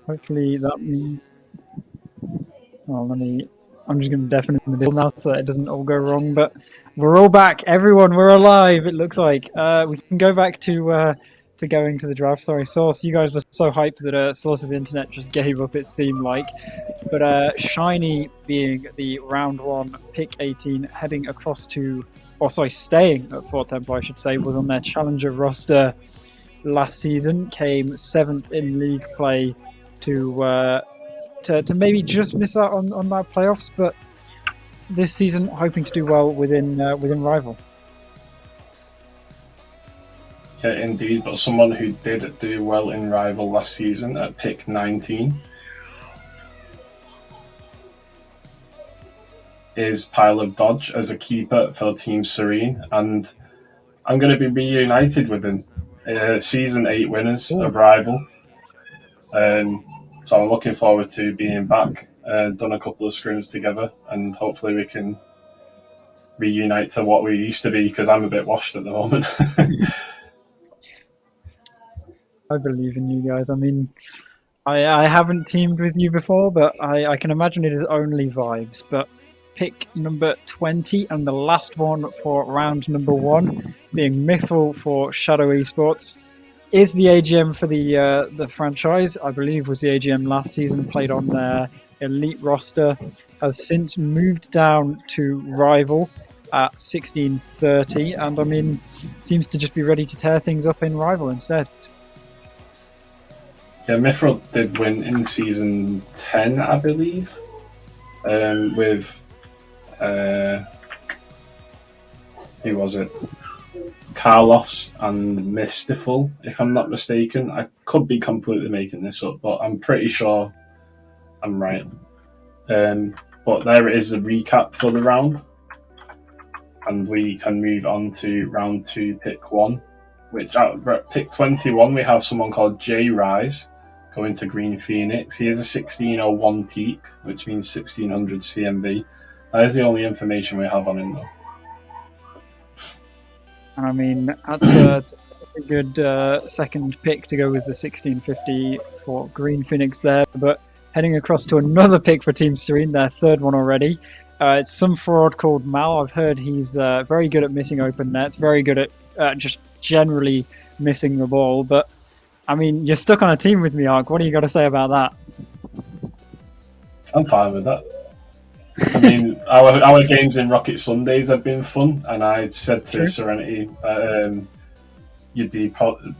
hopefully that means... Well, I'm just going to deafen the deal now so it doesn't all go wrong. But we're all back. Everyone, we're alive, it looks like. We can go back to going to the draft. Sorry, Source, you guys were so hyped that Source's internet just gave up, it seemed like. But Shiny being the round 1, pick 18, heading across to... staying at Fort Temple, I should say, was on their challenger roster last season, came 7th in league play to maybe just miss out on that playoffs, but this season hoping to do well within Rival. Yeah, indeed, but someone who did do well in Rival last season at pick 19 is Pile of Dodge as a keeper for Team Serene, and I'm going to be reunited with him. Season 8 winners of Rival. So I'm looking forward to being back. Done a couple of scrims together, and hopefully we can reunite to what we used to be, because I'm a bit washed at the moment. I believe in you guys. I mean, I haven't teamed with you before, but I can imagine it is only vibes. But pick number 20 and the last one for round number 1, being Mithril for Shadow Esports, is the AGM for the franchise. I believe was the AGM last season, played on their elite roster, has since moved down to Rival at 1630, and I mean, seems to just be ready to tear things up in Rival instead. Yeah, Mithril did win in season 10, I believe, with who was it? Carlos and Mystiful, if I'm not mistaken. I could be completely making this up, but I'm pretty sure I'm right. But there is a recap for the round, and we can move on to round 2, pick 1, which at pick 21 we have someone called J Rise going to Green Phoenix. He is a 1601 peak, which means 1600 CMV. That is the only information we have on him, though. And I mean, that's a good second pick to go with the 1650 for Green Phoenix there. But heading across to another pick for Team Serene, their third one already. It's some fraud called Mal. I've heard he's very good at missing open nets, very good at just generally missing the ball. But I mean, you're stuck on a team with me, Ark. What do you got to say about that? I'm fine with that. I mean, our games in Rocket Sundays have been fun, and I said to Serenity that you'd be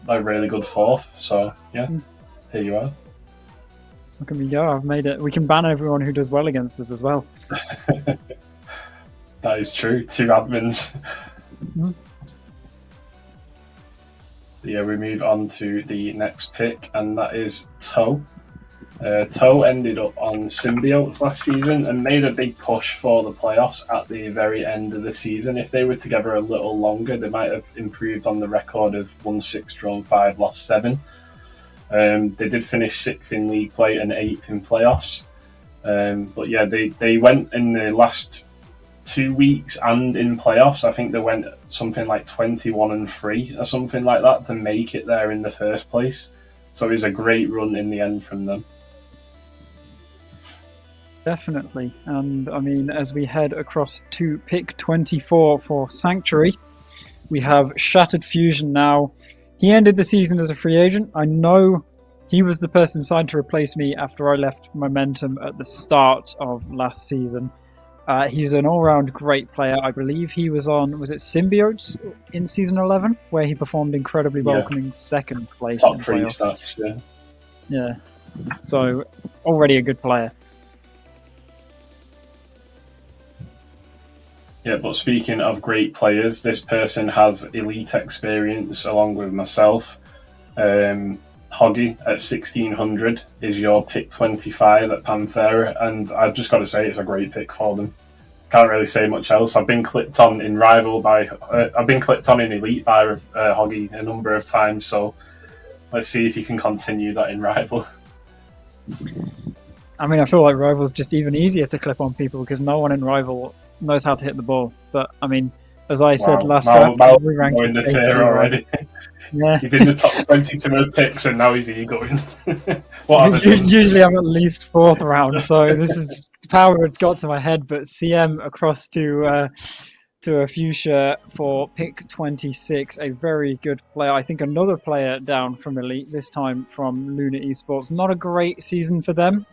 a really good 4th. So yeah, here you are. Look at me go! I've made it. We can ban everyone who does well against us as well. That is true. 2 admins. Mm-hmm. Yeah, we move on to the next pick, and that is Toe. Toe ended up on Symbiotes last season and made a big push for the playoffs at the very end of the season. If they were together a little longer, they might have improved on the record of won 6, drawn 5, lost 7. They did finish 6th in league play and 8th in playoffs. But yeah, they went in the last 2 weeks and in playoffs. I think they went something like 21-3 or something like that to make it there in the first place. So it was a great run in the end from them. Definitely. And I mean, as we head across to pick 24 for Sanctuary, we have Shattered Fusion now. He ended the season as a free agent. I know he was the person signed to replace me after I left Momentum at the start of last season. He's an all-round great player. I believe he was on, was it Symbiotes in season 11, where he performed incredibly well, coming 2nd place top in 3 playoffs. stats, Yeah. So already a good player. Yeah, but speaking of great players, this person has elite experience along with myself. Hoggy at 1600 is your pick 25 at Panthera, and I've just got to say it's a great pick for them. Can't really say much else. I've been clipped on in Rival by, I've been clipped on in Elite by Hoggy a number of times, so let's see if he can continue that in Rival. I mean, I feel like Rival's just even easier to clip on people because no one in Rival knows how to hit the ball. But I mean, as I said Wow, last Mal, draft, Mal every in ranking the takes tier everyone. already. Yeah. He's in the top 22 of picks, and now he's egoing. What have I done? Usually I'm at least fourth round, so this is the power it's got to my head. But CM across to a fuchsia for pick 26, a very good player. I think another player down from Elite, this time from Luna Esports. Not a great season for them,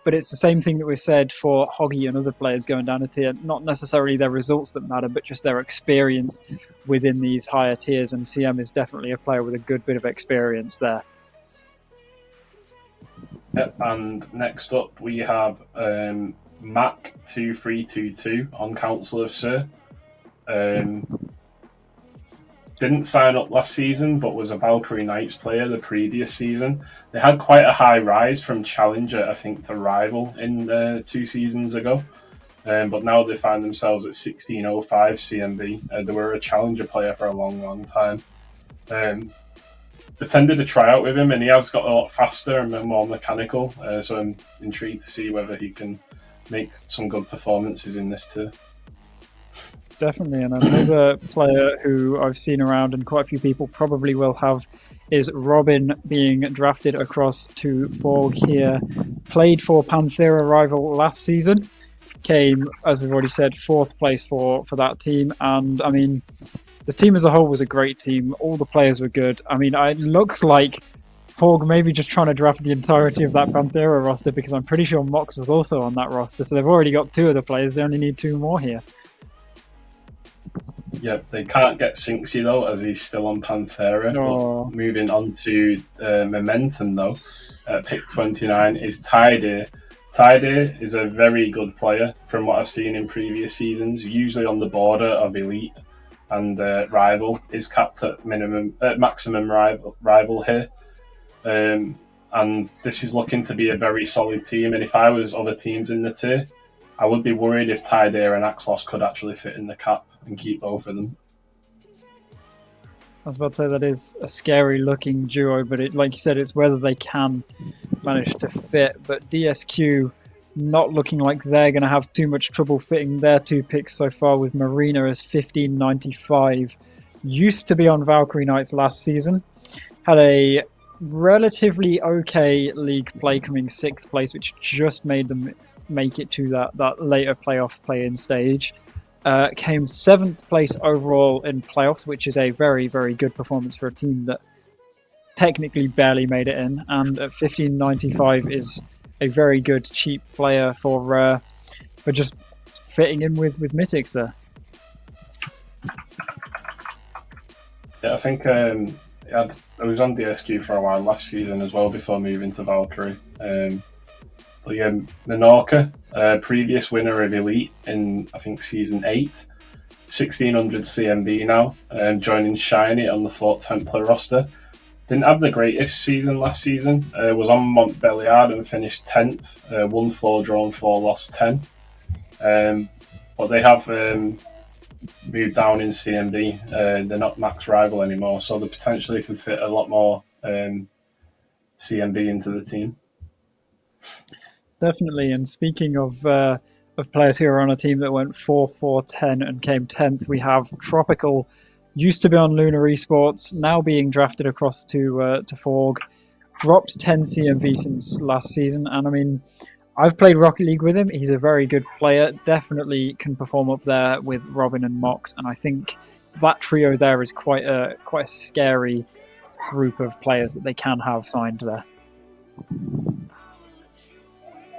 but it's the same thing that we've said for Hoggy and other players going down a tier. Not necessarily their results that matter, but just their experience within these higher tiers. And CM is definitely a player with a good bit of experience there. Yep, and next up we have Mac2322 on Council of Sir. Didn't sign up last season, but was a Valkyrie Knights player the previous season. They had quite a high rise from Challenger, I think, to Rival in 2 seasons ago. But now they find themselves at 1605 CMB. They were a Challenger player for a long, long time. Attended a tryout with him, and he has got a lot faster and more mechanical. So I'm intrigued to see whether he can make some good performances in this too. Definitely, and another player who I've seen around and quite a few people probably will have is Robin, being drafted across to Forg here. Played for Panthera Rival last season. Came, as we've already said, 4th place for that team. And, I mean, the team as a whole was a great team. All the players were good. I mean, it looks like Forg maybe just trying to draft the entirety of that Panthera roster, because I'm pretty sure Mox was also on that roster. So they've already got 2 of the players. They only need 2 more here. Yeah, they can't get Sinksy though, as he's still on Panthera. Oh. But moving on to Momentum though, pick 29 is Tide. Tide is a very good player from what I've seen in previous seasons, usually on the border of Elite and Rival. Is capped at maximum rival here. And this is looking to be a very solid team. And if I was other teams in the tier, I would be worried if Tide and Axlos could actually fit in the cap and keep both of them. I was about to say that is a scary looking duo, but like you said, it's whether they can manage to fit. But DSQ not looking like they're going to have too much trouble fitting their 2 picks so far, with Marina as 1595. Used to be on Valkyrie Knights last season. Had a relatively okay league play, coming 6th place, which just made them make it to that later playoff play-in stage. Came 7th place overall in playoffs, which is a very, very good performance for a team that technically barely made it in. And at 1595 is a very good cheap player for just fitting in with Mythics there. Yeah, I think I was on DSQ for a while last season as well before moving to Valkyrie. But yeah, Menorca, previous winner of Elite in, I think, Season 8. 1600 CMB now, joining Shiny on the Fort Templar roster. Didn't have the greatest season last season. Was on Montbelliard and finished 10th. Won 4, drawn 4, lost 10. But they have moved down in CMB. They're not max rival anymore, so they potentially can fit a lot more CMB into the team. Definitely, and speaking of players who are on a team that went 4-4-10 and came 10th, we have Tropical, used to be on Lunar Esports, now being drafted across to Forg. Dropped 10 CMV since last season, and I mean, I've played Rocket League with him. He's a very good player, definitely can perform up there with Robin and Mox, and I think that trio there is quite a scary group of players that they can have signed there.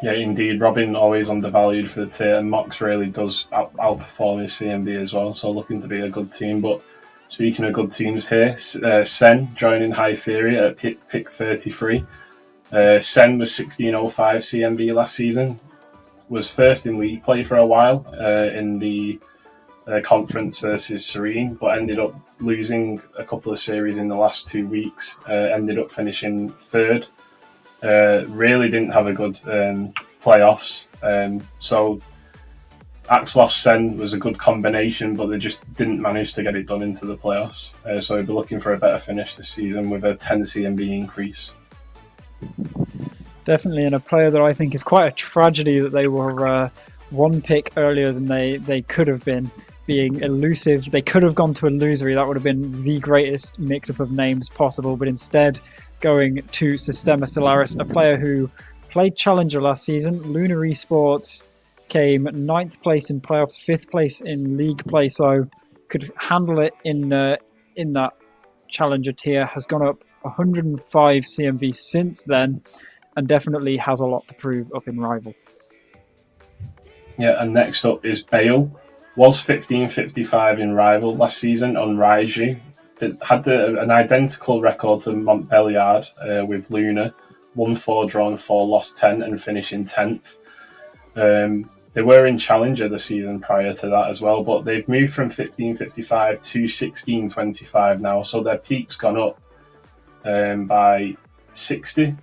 Yeah, indeed. Robin always undervalued for the tier, and Mox really does outperform his CMB as well, so looking to be a good team. But speaking of good teams here, Sen joining High Theory at pick 33. Sen was 1605 CMB last season, was first in league play for a while in the conference versus Serene, but ended up losing a couple of series in the last 2 weeks, ended up finishing 3rd. Really didn't have a good playoffs. So Axlos Sen was a good combination, but they just didn't manage to get it done into the playoffs. So we'll be looking for a better finish this season with a 10 CMB increase. Definitely, and a player that I think is quite a tragedy that they were 1 pick earlier than they could have been, being elusive. They could have gone to Illusory. That would have been the greatest mix-up of names possible, but instead going to Systema Solaris, a player who played Challenger last season. Lunar Esports came 9th place in playoffs, 5th place in league play, so could handle it in that Challenger tier. Has gone up 105 CMV since then, and definitely has a lot to prove up in Rival. Yeah, and next up is Bale. Was 1555 in Rival last season on Raiji. Had an identical record to Montbelliard with Luna. Won 4, drawn 4, lost 10, and finishing 10th. They were in Challenger the season prior to that as well, but they've moved from 1555 to 1625 now, so their peak's gone up by 60.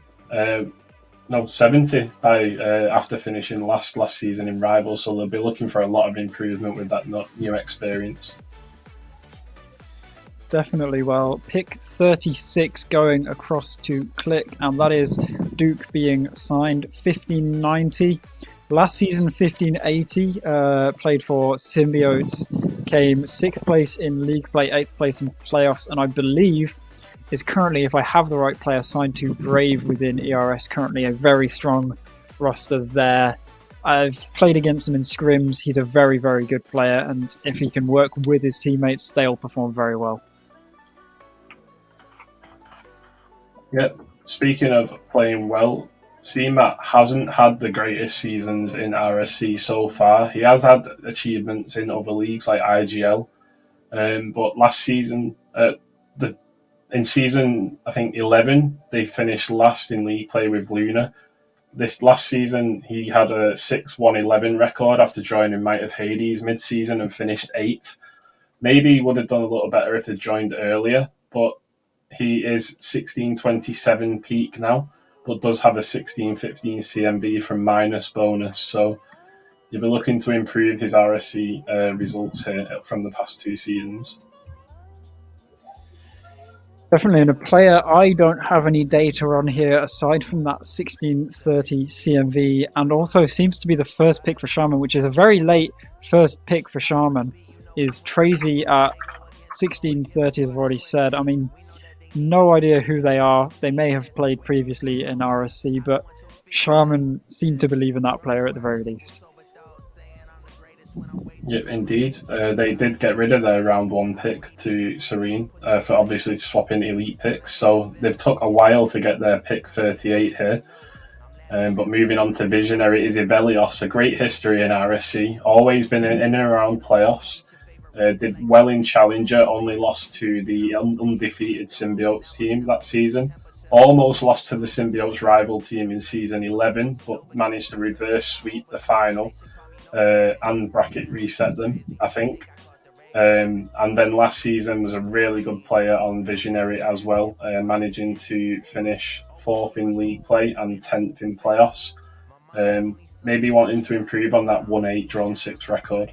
70 by after finishing last season in Rival, so they'll be looking for a lot of improvement with that new experience. Definitely. Well, pick 36 going across to Click, and that is Duke being signed 1590. Last season 1580, played for Symbiotes, came 6th place in league play, 8th place in playoffs, and I believe is currently, if I have the right player, signed to Brave within ERS, currently a very strong roster there. I've played against him in scrims. He's a very, very good player, and if he can work with his teammates, they'll perform very well. Yeah, speaking of playing well, CMAT hasn't had the greatest seasons in RSC so far. He has had achievements in other leagues like IGL, but last season, in season I think 11, they finished last in league play with Luna. This last season, he had a 6-1-11 record after joining Might of Hades mid-season and finished 8th. Maybe he would have done a little better if he'd joined earlier, but he is 1627 peak now, but does have a 1615 CMV from minus bonus. So you'll be looking to improve his RSC results here from the past 2 seasons. Definitely, and a player I don't have any data on here aside from that 1630 CMV, and also seems to be the first pick for Shaman, which is a very late first pick for Shaman, is Tracy at 1630, as I've already said. I mean, no idea who they are. They may have played previously in RSC, but Shaman seem to believe in that player at the very least. Yep, indeed. They did get rid of their round 1 pick to Serene for obviously swapping elite picks, so they've took a while to get their pick 38 here. But moving on to Visionary, Isabelios, a great history in RSC, always been in and around playoffs. Did well in Challenger, only lost to the undefeated Symbiotes team that season. Almost lost to the Symbiotes rival team in season 11, but managed to reverse sweep the final and bracket reset them, I think. And then last season was a really good player on Visionary as well, managing to finish 4th in league play and 10th in playoffs. Maybe wanting to improve on that 1-8 drawn 6 record.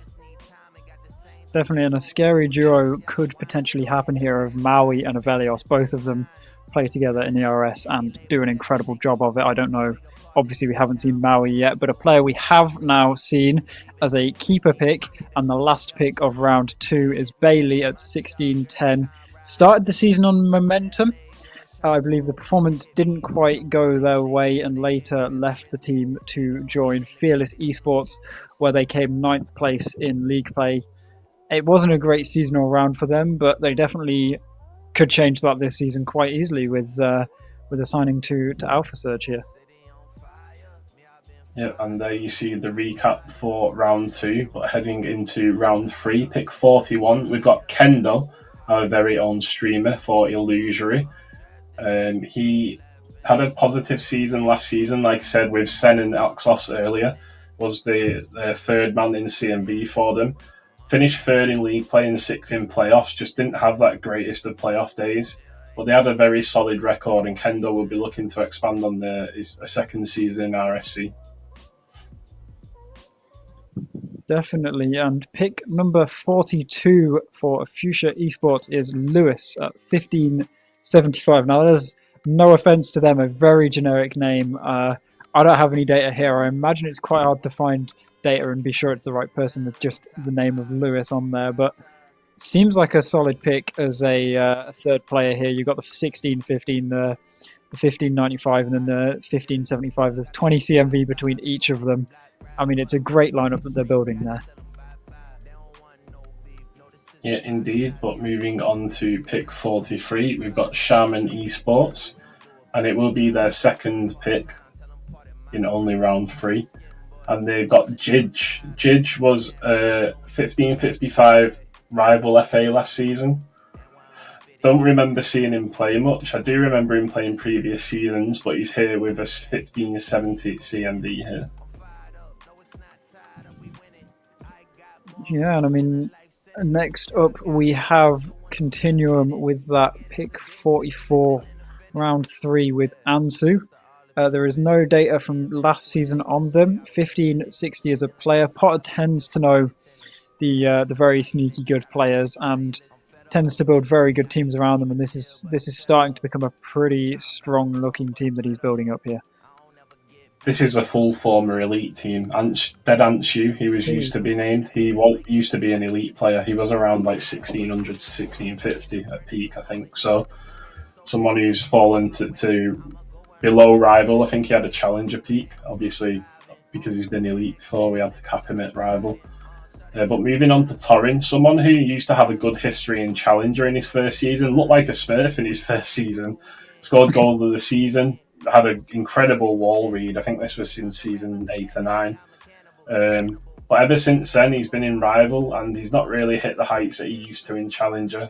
Definitely, and a scary duo could potentially happen here of Maui and Avelios. Both of them play together in ERS and do an incredible job of it. I don't know, obviously we haven't seen Maui yet, but a player we have now seen as a keeper pick, and the last pick of round 2 is Bailey at 1610. Started the season on momentum. I believe the performance didn't quite go their way and later left the team to join Fearless Esports, where they came 9th place in league play. It wasn't a great season all round for them, but they definitely could change that this season quite easily with assigning to Alpha Surge here. Yeah, and there you see the recap for round 2, but heading into round 3, pick 41, we've got Kendo, our very own streamer for Illusory. He had a positive season last season, like I said, with Sen and Axos earlier, was the 3rd man in CMB for them. Finished 3rd in league play and 6th in playoffs, just didn't have that greatest of playoff days. But they had a very solid record, and Kendo will be looking to expand on his 2nd season in RSC. Definitely, and pick number 42 for Fuchsia Esports is Lewis at 1575. Now, there's no offense to them, a very generic name. I don't have any data here. I imagine it's quite hard to find data and be sure it's the right person with just the name of Lewis on there, but seems like a solid pick as a third player here. You've got the 1615, the 1595, and then the 1575. There's 20 CMV between each of them. I mean, it's a great lineup that they're building there. Yeah, indeed. But moving on to pick 43, we've got Shaman Esports, and it will be their second pick in only round 3. And they've got Jidge. Jidge was a 1555 rival FA last season. Don't remember seeing him play much. I do remember him playing previous seasons, but he's here with a 1570 CMV here. Yeah, and I mean, next up we have Continuum with that pick 44, round 3 with Ansu. There is no data from last season on them. 1560 as a player. Potter tends to know the very sneaky good players and tends to build very good teams around them. And this is starting to become a pretty strong looking team that he's building up here. This is a full former elite team. Dead Anshu, he was used to be named. He used to be an elite player. He was around like 1600 to 1650 at peak, I think. So someone who's fallen to below rival. I think he had a challenger peak. Obviously, because he's been elite before, we had to cap him at rival. But moving on to Torrin, someone who used to have a good history in challenger in his first season, looked like a Smurf in his first season, scored goal of the season, had an incredible wall read. I think this was since season 8 or 9. But ever since then, he's been in rival and he's not really hit the heights that he used to in challenger.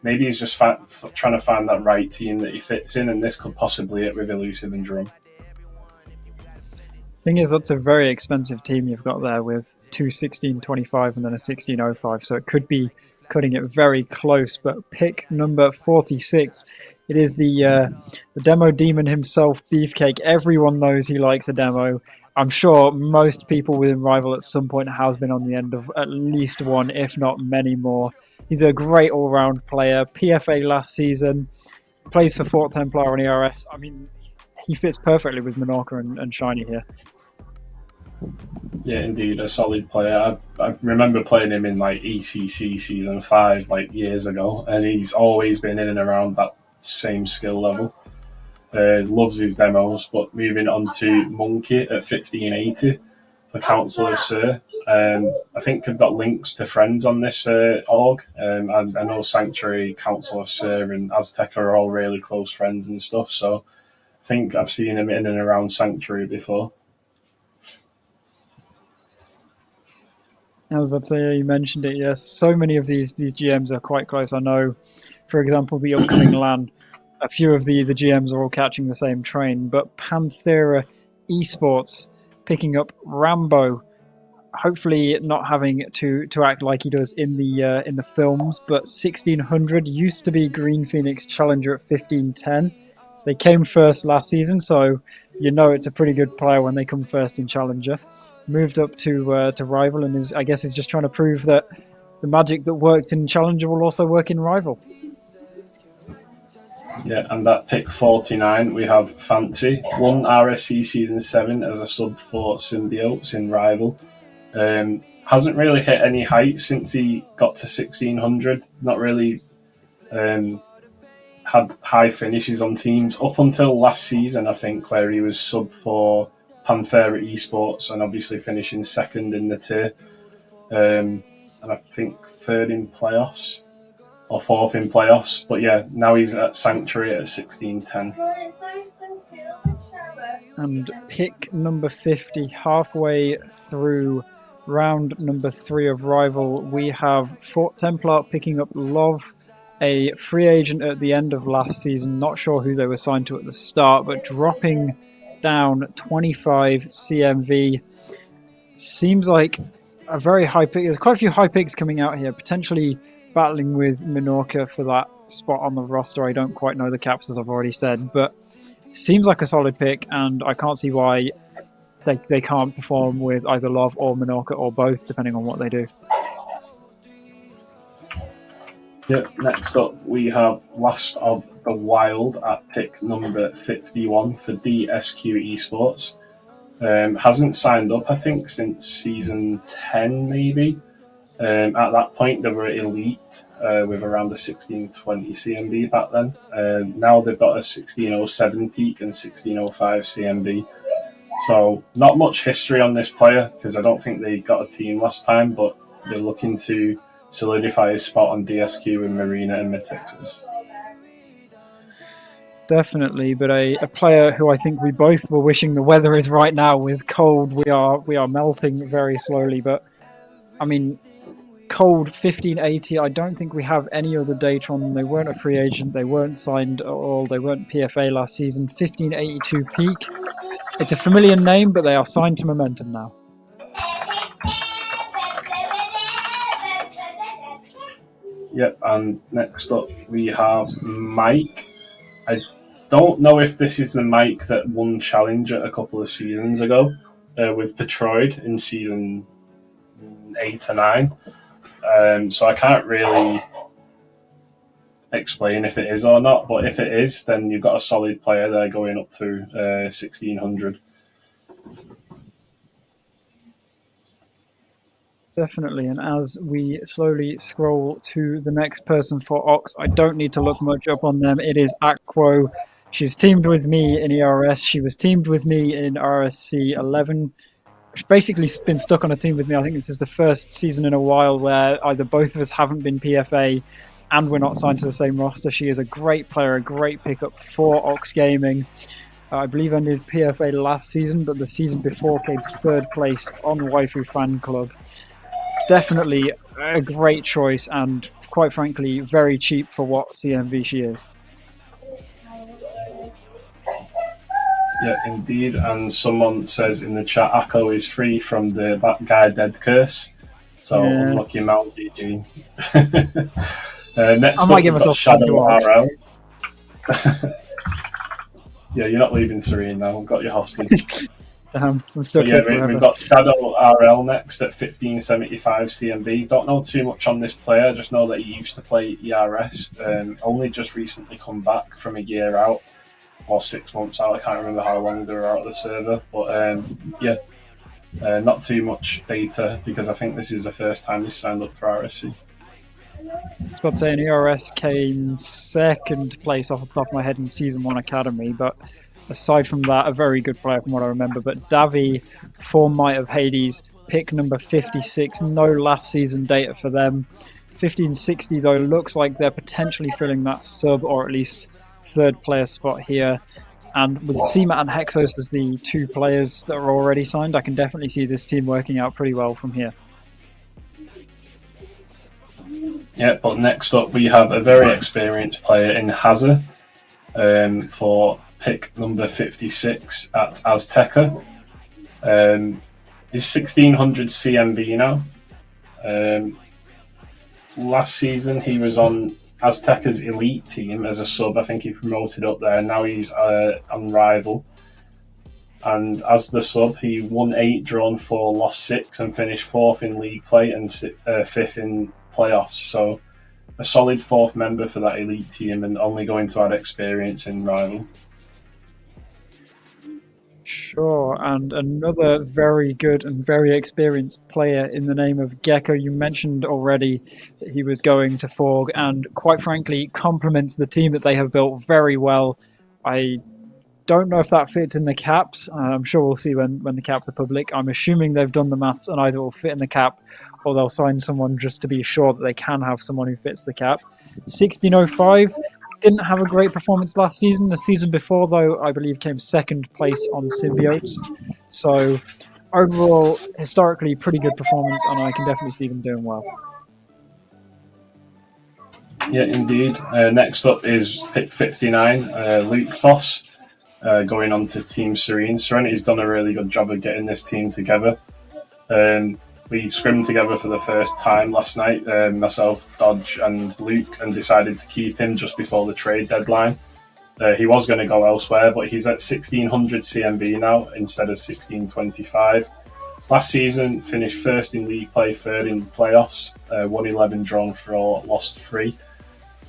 Maybe he's just trying to find that right team that he fits in, and this could possibly hit with Elusive and Drum. Thing is, that's a very expensive team you've got there with 2 1625 and then a 1605, so it could be cutting it very close. But pick number 46, it is the demo demon himself, Beefcake. Everyone knows he likes a demo. I'm sure most people within Rival at some point has been on the end of at least one, if not many more. He's a great all-round player. PFA last season, plays for Fort Templar on ERS. I mean, he fits perfectly with Menorca and Shiny here. Yeah, indeed, a solid player. I remember playing him in like ECC season 5 like years ago, and he's always been in and around that same skill level. Loves his demos. But moving on to Monkey at 1580 for Council of Sir. I think I've got links to friends on this org. And I know Sanctuary, Council of Sir, and Aztec are all really close friends and stuff. So I think I've seen him in and around Sanctuary before. I was about to say, you mentioned it, yes. So many of these GMs are quite close. I know, for example, the upcoming LAN, a few of the GMs are all catching the same train, but Panthera Esports picking up Rambo, hopefully not having to act like he does in the films, but 1600 used to be Green Phoenix Challenger at 1510. They came first last season, so you know it's a pretty good player when they come first in Challenger. Moved up to Rival and is just trying to prove that the magic that worked in Challenger will also work in Rival. Yeah, and that pick 49, we have Fancy. Won RSC Season 7 as a sub for Symbiotes in Rival. Hasn't really hit any heights since he got to 1600. Not really had high finishes on teams up until last season, I think, where he was sub for Panthera Esports and obviously finishing second in the tier. And I think third in playoffs or fourth in playoffs. But yeah, now he's at Sanctuary at 1610. And pick number 50, halfway through round number 3 of Rival, we have Fort Templar picking up Love, a free agent at the end of last season. Not sure who they were signed to at the start, but dropping down 25 CMV. Seems like a very high pick. There's quite a few high picks coming out here, potentially battling with Menorca for that spot on the roster. I don't quite know the caps, as I've already said, but seems like a solid pick, and I can't see why they can't perform with either Love or Menorca or both, depending on what they do. Yep, next up we have Last of the Wild at pick number 51 for DSQ Esports. Hasn't signed up, I think, since season 10, maybe. At that point, they were elite with around a 1620 CMB back then. Now they've got a 1607 peak and 1605 CMB. So, not much history on this player because I don't think they got a team last time, but they're looking to solidify his spot on DSQ in Marina and Mid-Texas. Definitely, but a player who I think we both were wishing the weather is right now with cold. We are melting very slowly, but I mean, cold 1580. I don't think we have any other data on them. They weren't a free agent. They weren't signed at all. They weren't PFA last season. 1582 peak. It's a familiar name, but they are signed to Momentum now. Yep, and next up we have Mike. I don't know if this is the Mike that won Challenger a couple of seasons ago with Petroid in season 8 or 9. So I can't really explain if it is or not, but if it is, then you've got a solid player there going up to 1600. Definitely, and as we slowly scroll to the next person for Ox, I don't need to look much up on them. It is Aquo. She's teamed with me in ERS. She was teamed with me in RSC11. She's basically been stuck on a team with me. I think this is the first season in a while where either both of us haven't been PFA and we're not signed to the same roster. She is a great player, a great pickup for Ox Gaming. I believe I did PFA last season, but the season before came third place on Waifu Fan Club. Definitely a great choice and, quite frankly, very cheap for what CMV she is. Yeah, indeed. And someone says in the chat, Akko is free from the That Guy Dead curse. So, unlucky amount, GG. Next I might give myself Shadow RL. Yeah, you're not leaving Serene now. I've got your hostage. Damn, I'm stuck here forever. We've got Shadow RL next at 1575 CMB. Don't know too much on this player. Just know that he used to play ERS. Only just recently come back from a year out. Or 6 months out. I can't remember how long they were out of the server. But not too much data because I think this is the first time he's signed up for RSC. I was about to say, in ERS came second place off the top of my head in Season 1 Academy, but aside from that, a very good player from what I remember. But Davi, form Might of Hades, pick number 56, no last season data for them. 1560, though, looks like they're potentially filling that sub or at least third player spot here. And with CMAT and Hexos as the two players that are already signed, I can definitely see this team working out pretty well from here. Yeah, but next up we have a very experienced player in Hazard for pick number 56 at Azteca. He's 1600 CMB now. Last season he was on Azteca's elite team as a sub. I think he promoted up there. Now he's on Rival. And as the sub, he won 8, drawn 4, lost 6, and finished 4th in league play and 5th in playoffs. So a solid 4th member for that elite team and only going to add experience in Rival. Sure, and another very good and very experienced player in the name of Gecko. You mentioned already that he was going to Forg and quite frankly complements the team that they have built very well. I don't know if that fits in the caps. I'm sure we'll see when the caps are public. I'm assuming they've done the maths and either will fit in the cap or they'll sign someone just to be sure that they can have someone who fits the cap. 1605 didn't have a great performance last season. The season before, though, I believe came second place on Symbiotes. So overall, historically, pretty good performance, and I can definitely see them doing well. Yeah, indeed. Next up is pick 59, Luke Foss, going on to Team Serene. Serene's done a really good job of getting this team together. We scrimmed together for the first time last night, myself, Dodge and Luke, and decided to keep him just before the trade deadline. He was going to go elsewhere, but he's at 1600 CMB now instead of 1625. Last season, finished 1st in league play, 3rd in playoffs, won 11, drawn 4, lost 3.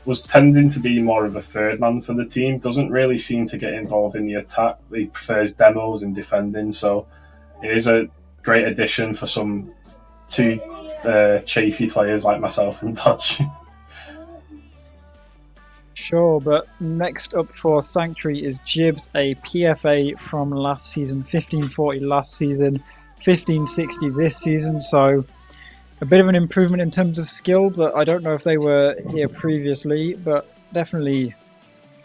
was tending to be more of a third man for the team. Doesn't really seem to get involved in the attack. He prefers demos and defending. So it is a great addition for some two chasey players like myself and Dodge. Sure, but next up for Sanctuary is Jibs, a PFA from last season, 1540 last season, 1560 this season, so a bit of an improvement in terms of skill, but I don't know if they were here previously, but definitely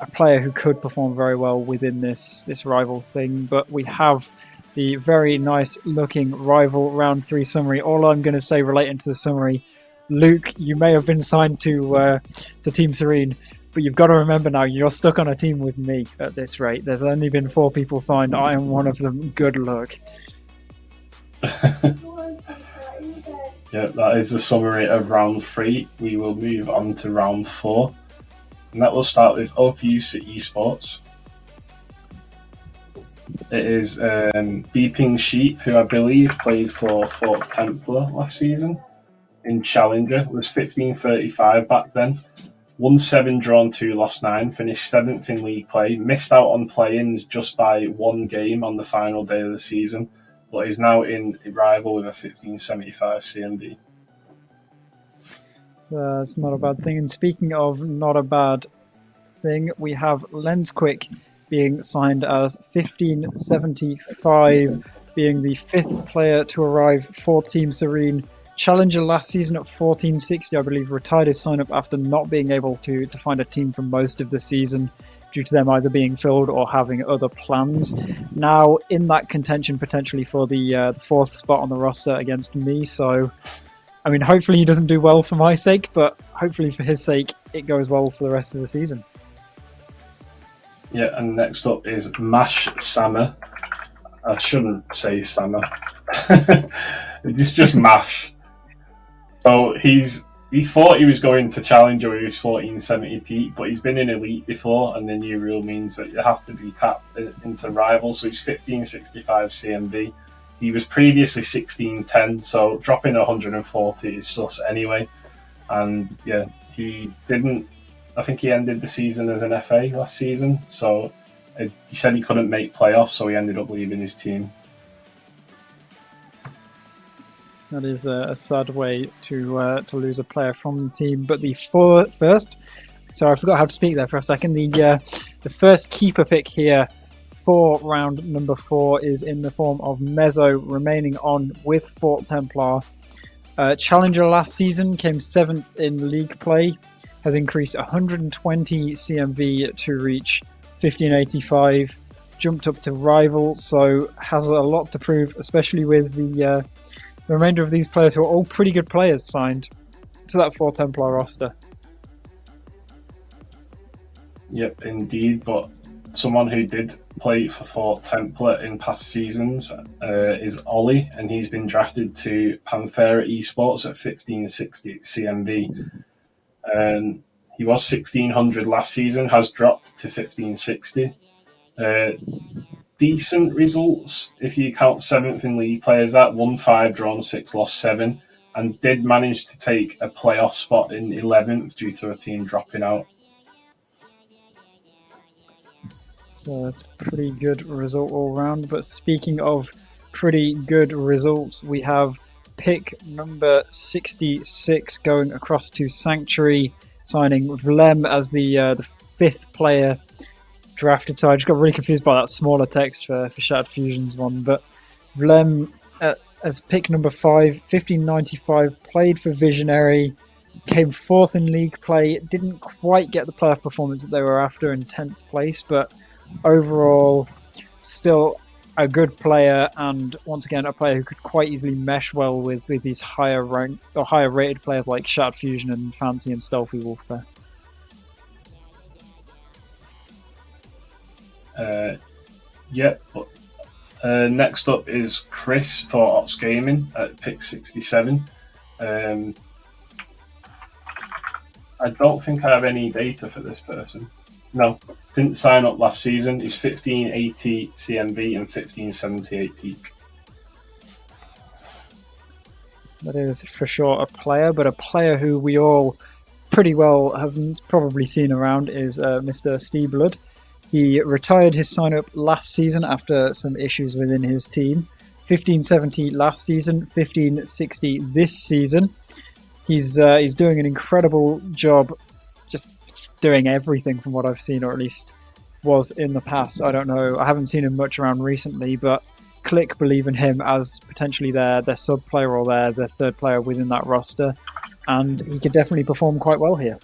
a player who could perform very well within this rival thing. But we have the very nice looking rival round 3 summary. All I'm going to say relating to the summary, Luke, you may have been signed to Team Serene, but you've got to remember now, you're stuck on a team with me at this rate. There's only been 4 people signed. I am one of them. Good luck. Yeah, that is the summary of round 3. We will move on to round 4. And that will start with Ofuse Esports. It is Beeping Sheep, who I believe played for Fort Templar last season in Challenger. It was 1535 back then. Won 7, drawn 2, lost 9, finished 7th in league play, missed out on play-ins just by 1 game on the final day of the season, but is now in rival with a 1575 CMB. So it's not a bad thing. And speaking of not a bad thing, we have Lensquick being signed as 1575, being the 5th player to arrive for Team Serene. Challenger last season at 1460, I believe, retired his sign-up after not being able to find a team for most of the season due to them either being filled or having other plans. Now in that contention potentially for the 4th spot on the roster against me. So, I mean, hopefully he doesn't do well for my sake, but hopefully for his sake it goes well for the rest of the season. Yeah, and next up is Mash Sama. I shouldn't say Sama. It's just Mash. So he thought he was going to Challenger with his 1470 peak, but he's been in Elite before, and the new rule means that you have to be capped into Rival, so he's 1565 CMV. He was previously 1610, so dropping 140 is sus anyway. And yeah, he didn't. I think he ended the season as an FA last season, so he said he couldn't make playoffs, so he ended up leaving his team. That is a sad way to lose a player from the team. But the first, sorry, I forgot how to speak there for a second. The first keeper pick here for round number 4 is in the form of Mezzo, remaining on with Fort Templar. Challenger last season came 7th in league play, has increased 120 CMV to reach 1585, jumped up to rival, so has a lot to prove, especially with the remainder of these players who are all pretty good players signed to that Fort Templar roster. Yep, indeed, but someone who did play for Fort Templar in past seasons is Ollie, and he's been drafted to Panthera Esports at 1560 CMV. He was 1600 last season, has dropped to 1560. Decent results if you count 7th in league players at 1-5, drawn 6, lost 7, and did manage to take a playoff spot in 11th due to a team dropping out. So that's a pretty good result all round. But speaking of pretty good results, we have pick number 66 going across to Sanctuary, signing Vlem as the 5th player drafted. So I just got really confused by that smaller text for Shattered Fusion's one. But Vlem as pick number 5, 1595, played for Visionary, came 4th in league play, didn't quite get the playoff performance that they were after in 10th place, but overall still a good player, and once again a player who could quite easily mesh well with these higher ranked or higher rated players like Shattered Fusion and Fancy and Stealthy Wolf there. Next up is Chris for Ops Gaming at pick 67. I don't think I have any data for this person. No, didn't sign up last season. He's 1580 CMV and 1578 peak. That is for sure a player, but a player who we all pretty well have probably seen around is Mr. Steve Blood. He retired his sign-up last season after some issues within his team. 1570 last season, 1560 this season. He's doing an incredible job, just doing everything from what I've seen, or at least was in the past. I don't know. I haven't seen him much around recently, but Click believe in him as potentially their sub player or their third player within that roster, and he could definitely perform quite well here.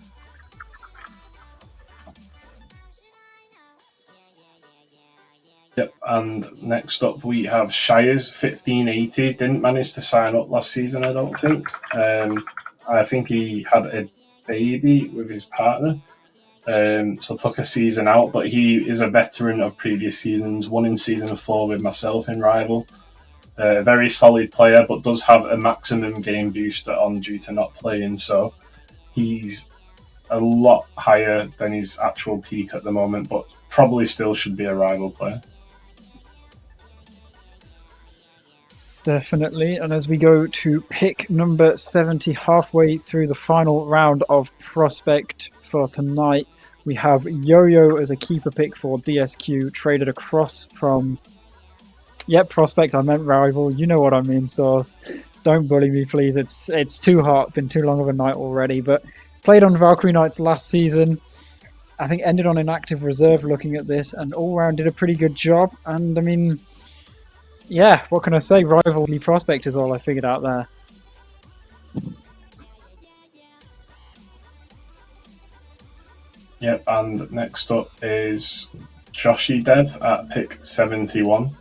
Yep, and next up we have Shires 1580. Didn't manage to sign up last season, I don't think. I think he had a baby with his partner, so took a season out. But he is a veteran of previous seasons, won in season 4 with myself in Rival. A very solid player, but does have a maximum game booster on due to not playing. So he's a lot higher than his actual peak at the moment, but probably still should be a Rival player. Definitely. And as we go to pick number 70, halfway through the final round of Prospect for tonight, we have Yo-Yo as a keeper pick for DSQ, traded across from... Yep, Prospect, I meant Rival. You know what I mean, Source. Don't bully me, please. It's too hot. Been too long of a night already. But played on Valkyrie Knights last season. I think ended on inactive reserve looking at this, and all round did a pretty good job. And I mean... yeah, what can I say? Rivalry Prospect is all I figured out there. Yep, and next up is Joshi Dev at pick 71.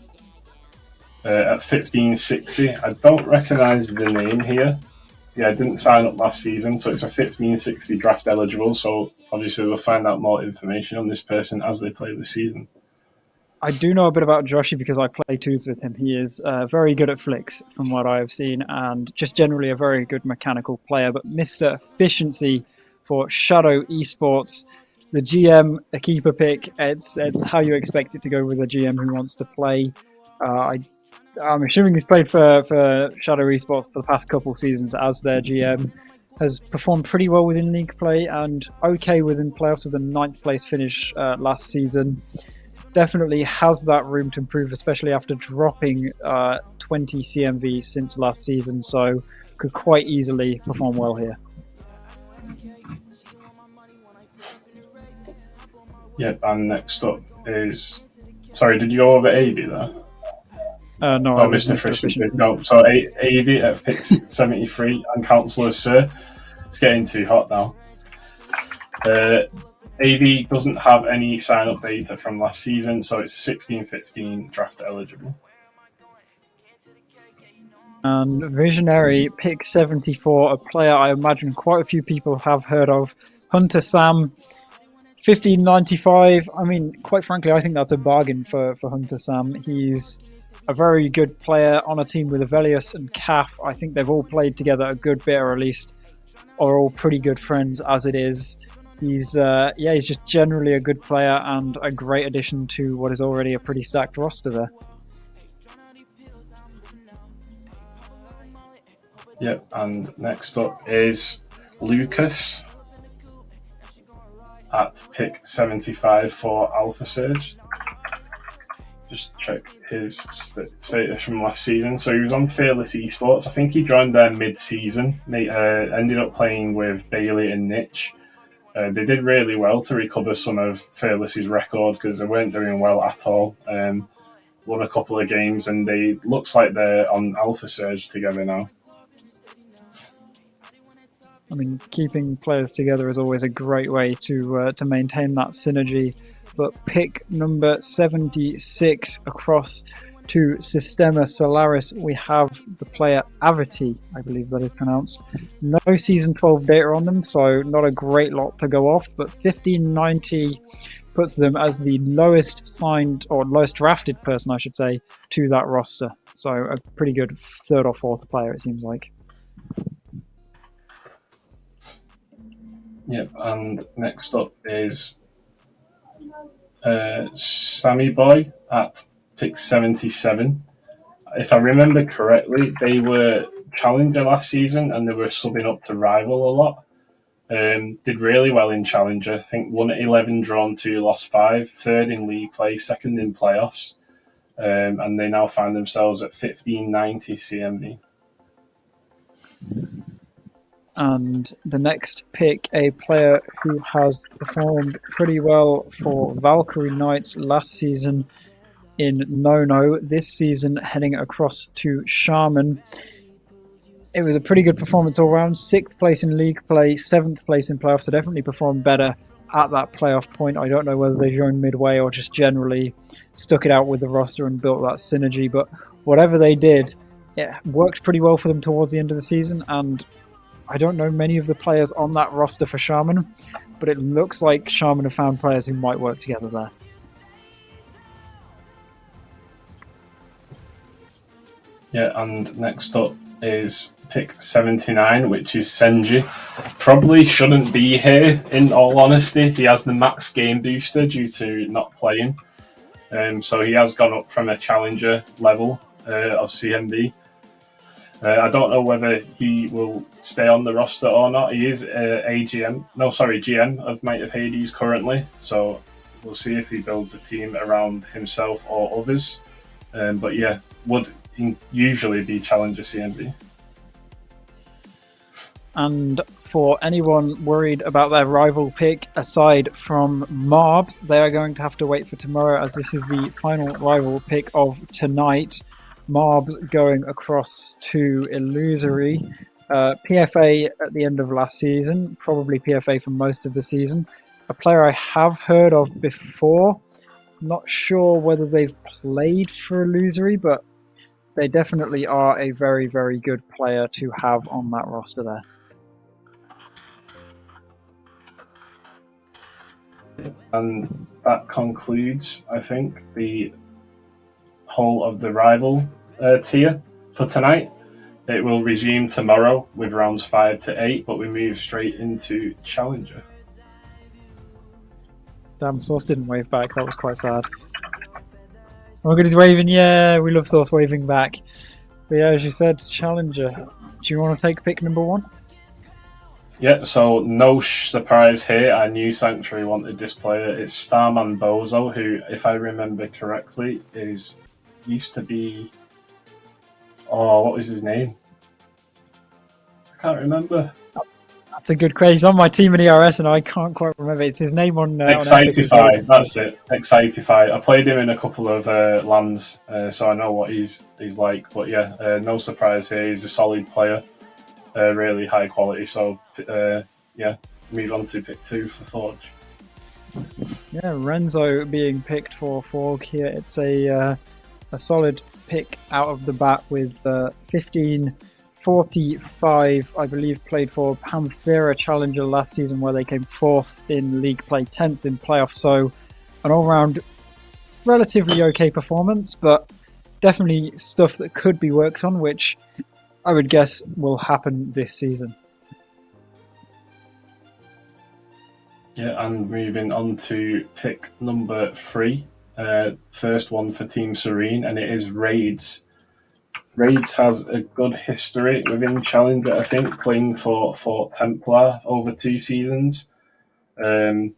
At 1560. I don't recognise the name here. Yeah, I didn't sign up last season, so it's a 1560 draft eligible, so obviously we'll find out more information on this person as they play this season. I do know a bit about Joshi because I play twos with him. He is very good at flicks from what I have seen, and just generally a very good mechanical player. But Mr. Efficiency for Shadow Esports, the GM, a keeper pick. It's how you expect it to go with a GM who wants to play. I'm assuming he's played for Shadow Esports for the past couple seasons as their GM. Has performed pretty well within league play and okay within playoffs with a 9th place finish last season. Definitely has that room to improve, especially after dropping 20 CMV since last season, so could quite easily perform well here. Yep, and next up is... Sorry, did you go over AV there? No, oh, Mr. Efficiency. No, so AV at pick 73 and Councillor Sir. It's getting too hot now. AV doesn't have any sign-up data from last season, so it's 16-15 draft eligible. And Visionary, pick 74, a player I imagine quite a few people have heard of, Hunter Sam, 1595. I mean, quite frankly, I think that's a bargain for Hunter Sam. He's a very good player on a team with Avelius and Caf. I think they've all played together a good bit, or at least are all pretty good friends as it is. He's just generally a good player and a great addition to what is already a pretty stacked roster there. Yep, and next up is Lucas at pick 75 for Alpha Surge. Just check his status from last season. So he was on Fearless Esports. I think he joined there mid-season. Ended up playing with Bailey and Nitch. They did really well to recover some of Fearless's record because they weren't doing well at all. Won a couple of games, and they looks like they're on Alpha Surge together now. I mean, keeping players together is always a great way to maintain that synergy. But pick number 76 across to Sistema Solaris, we have the player Avity, I believe that is pronounced. No Season 12 data on them, so not a great lot to go off, but 1590 puts them as the lowest signed, or lowest drafted person, I should say, to that roster. So a pretty good 3rd or 4th player, it seems like. Yep, and next up is Sammy Boy at pick 77. If I remember correctly, they were Challenger last season and they were subbing up to Rival a lot. Did really well in Challenger. I think won 11, drawn 2, lost 5, third in league play, second in playoffs. And they now find themselves at 1590 CMV. And the next pick, a player who has performed pretty well for Valkyrie Knights last season in No-No, this season heading across to Shaman. It was a pretty good performance all round. 6th place in league play, 7th place in playoffs, so definitely performed better at that playoff point. I don't know whether they joined midway or just generally stuck it out with the roster and built that synergy, but whatever they did, it worked pretty well for them towards the end of the season, and I don't know many of the players on that roster for Shaman, but it looks like Shaman have found players who might work together there. Yeah, and next up is pick 79, which is Senji. Probably shouldn't be here, in all honesty. He has the max game booster due to not playing. So he has gone up from a challenger level of CMB. I don't know whether he will stay on the roster or not. He is GM of Might of Hades currently. So we'll see if he builds a team around himself or others. But yeah, would usually be challenger CMB. And for anyone worried about their rival pick, aside from Marbs, they are going to have to wait for tomorrow, as this is the final rival pick of tonight. Marbs going across to Illusory. PFA at the end of last season, probably PFA for most of the season. A player I have heard of before. Not sure whether they've played for Illusory, but they definitely are a very, very good player to have on that roster there. And that concludes, I think, the whole of the rival tier for tonight. It will resume tomorrow with rounds 5 to 8, but we move straight into Challenger. Damn, Sauce didn't wave back. That was quite sad. Oh my god, he's waving. Yeah, we love Sauce waving back. But yeah, as you said, Challenger. Do you want to take pick number 1? Yeah, so no surprise here. I knew Sanctuary wanted this player. It's Starman Bozo, who, if I remember correctly, used to be... Oh, what was his name? I can't remember. That's a good question. He's on my team in ERS and I can't quite remember. It's his name on... Excitify, that's it. Excitify. I played him in a couple of lands, so I know what he's like. But yeah, no surprise here. He's a solid player. Really high quality. So yeah, move on to pick 2 for Forge. Yeah, Renzo being picked for Forge here. It's a solid pick out of the bat with 1545, I believe, played for Panthera Challenger last season, where they came 4th in league play, 10th in playoffs. So an all-round relatively okay performance, but definitely stuff that could be worked on, which I would guess will happen this season. Yeah, and moving on to pick number 3. First one for Team Serene, and it is Raids. Raids has a good history within Challenger, I think, playing for Templar over 2 seasons. Didn't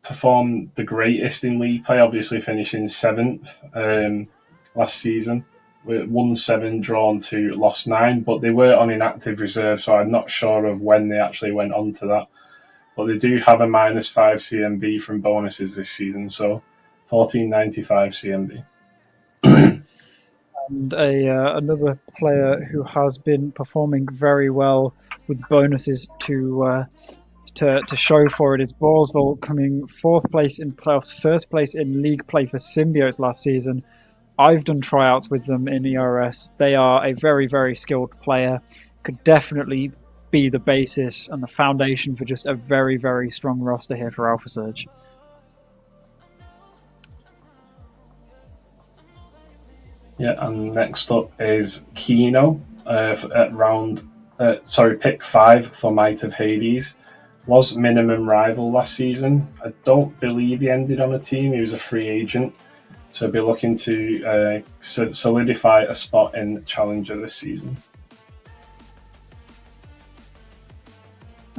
perform the greatest in league play, obviously finishing 7th last season. Won 7, drawn 2, lost 9, but they were on inactive reserve, so I'm not sure of when they actually went on to that. But they do have a -5 CMV from bonuses this season, so 1495 CMV. And another player who has been performing very well with bonuses to show for it is Borsville, coming 4th place in playoffs, 1st place in league play for Symbiotes last season. I've done tryouts with them in ERS. They are a very, very skilled player. Could definitely be the basis and the foundation for just a very, very strong roster here for Alpha Surge. Yeah, and next up is Kino at pick 5 for Might of Hades. Was minimum rival last season. I don't believe he ended on a team. He was a free agent. So he'll be looking to solidify a spot in Challenger this season.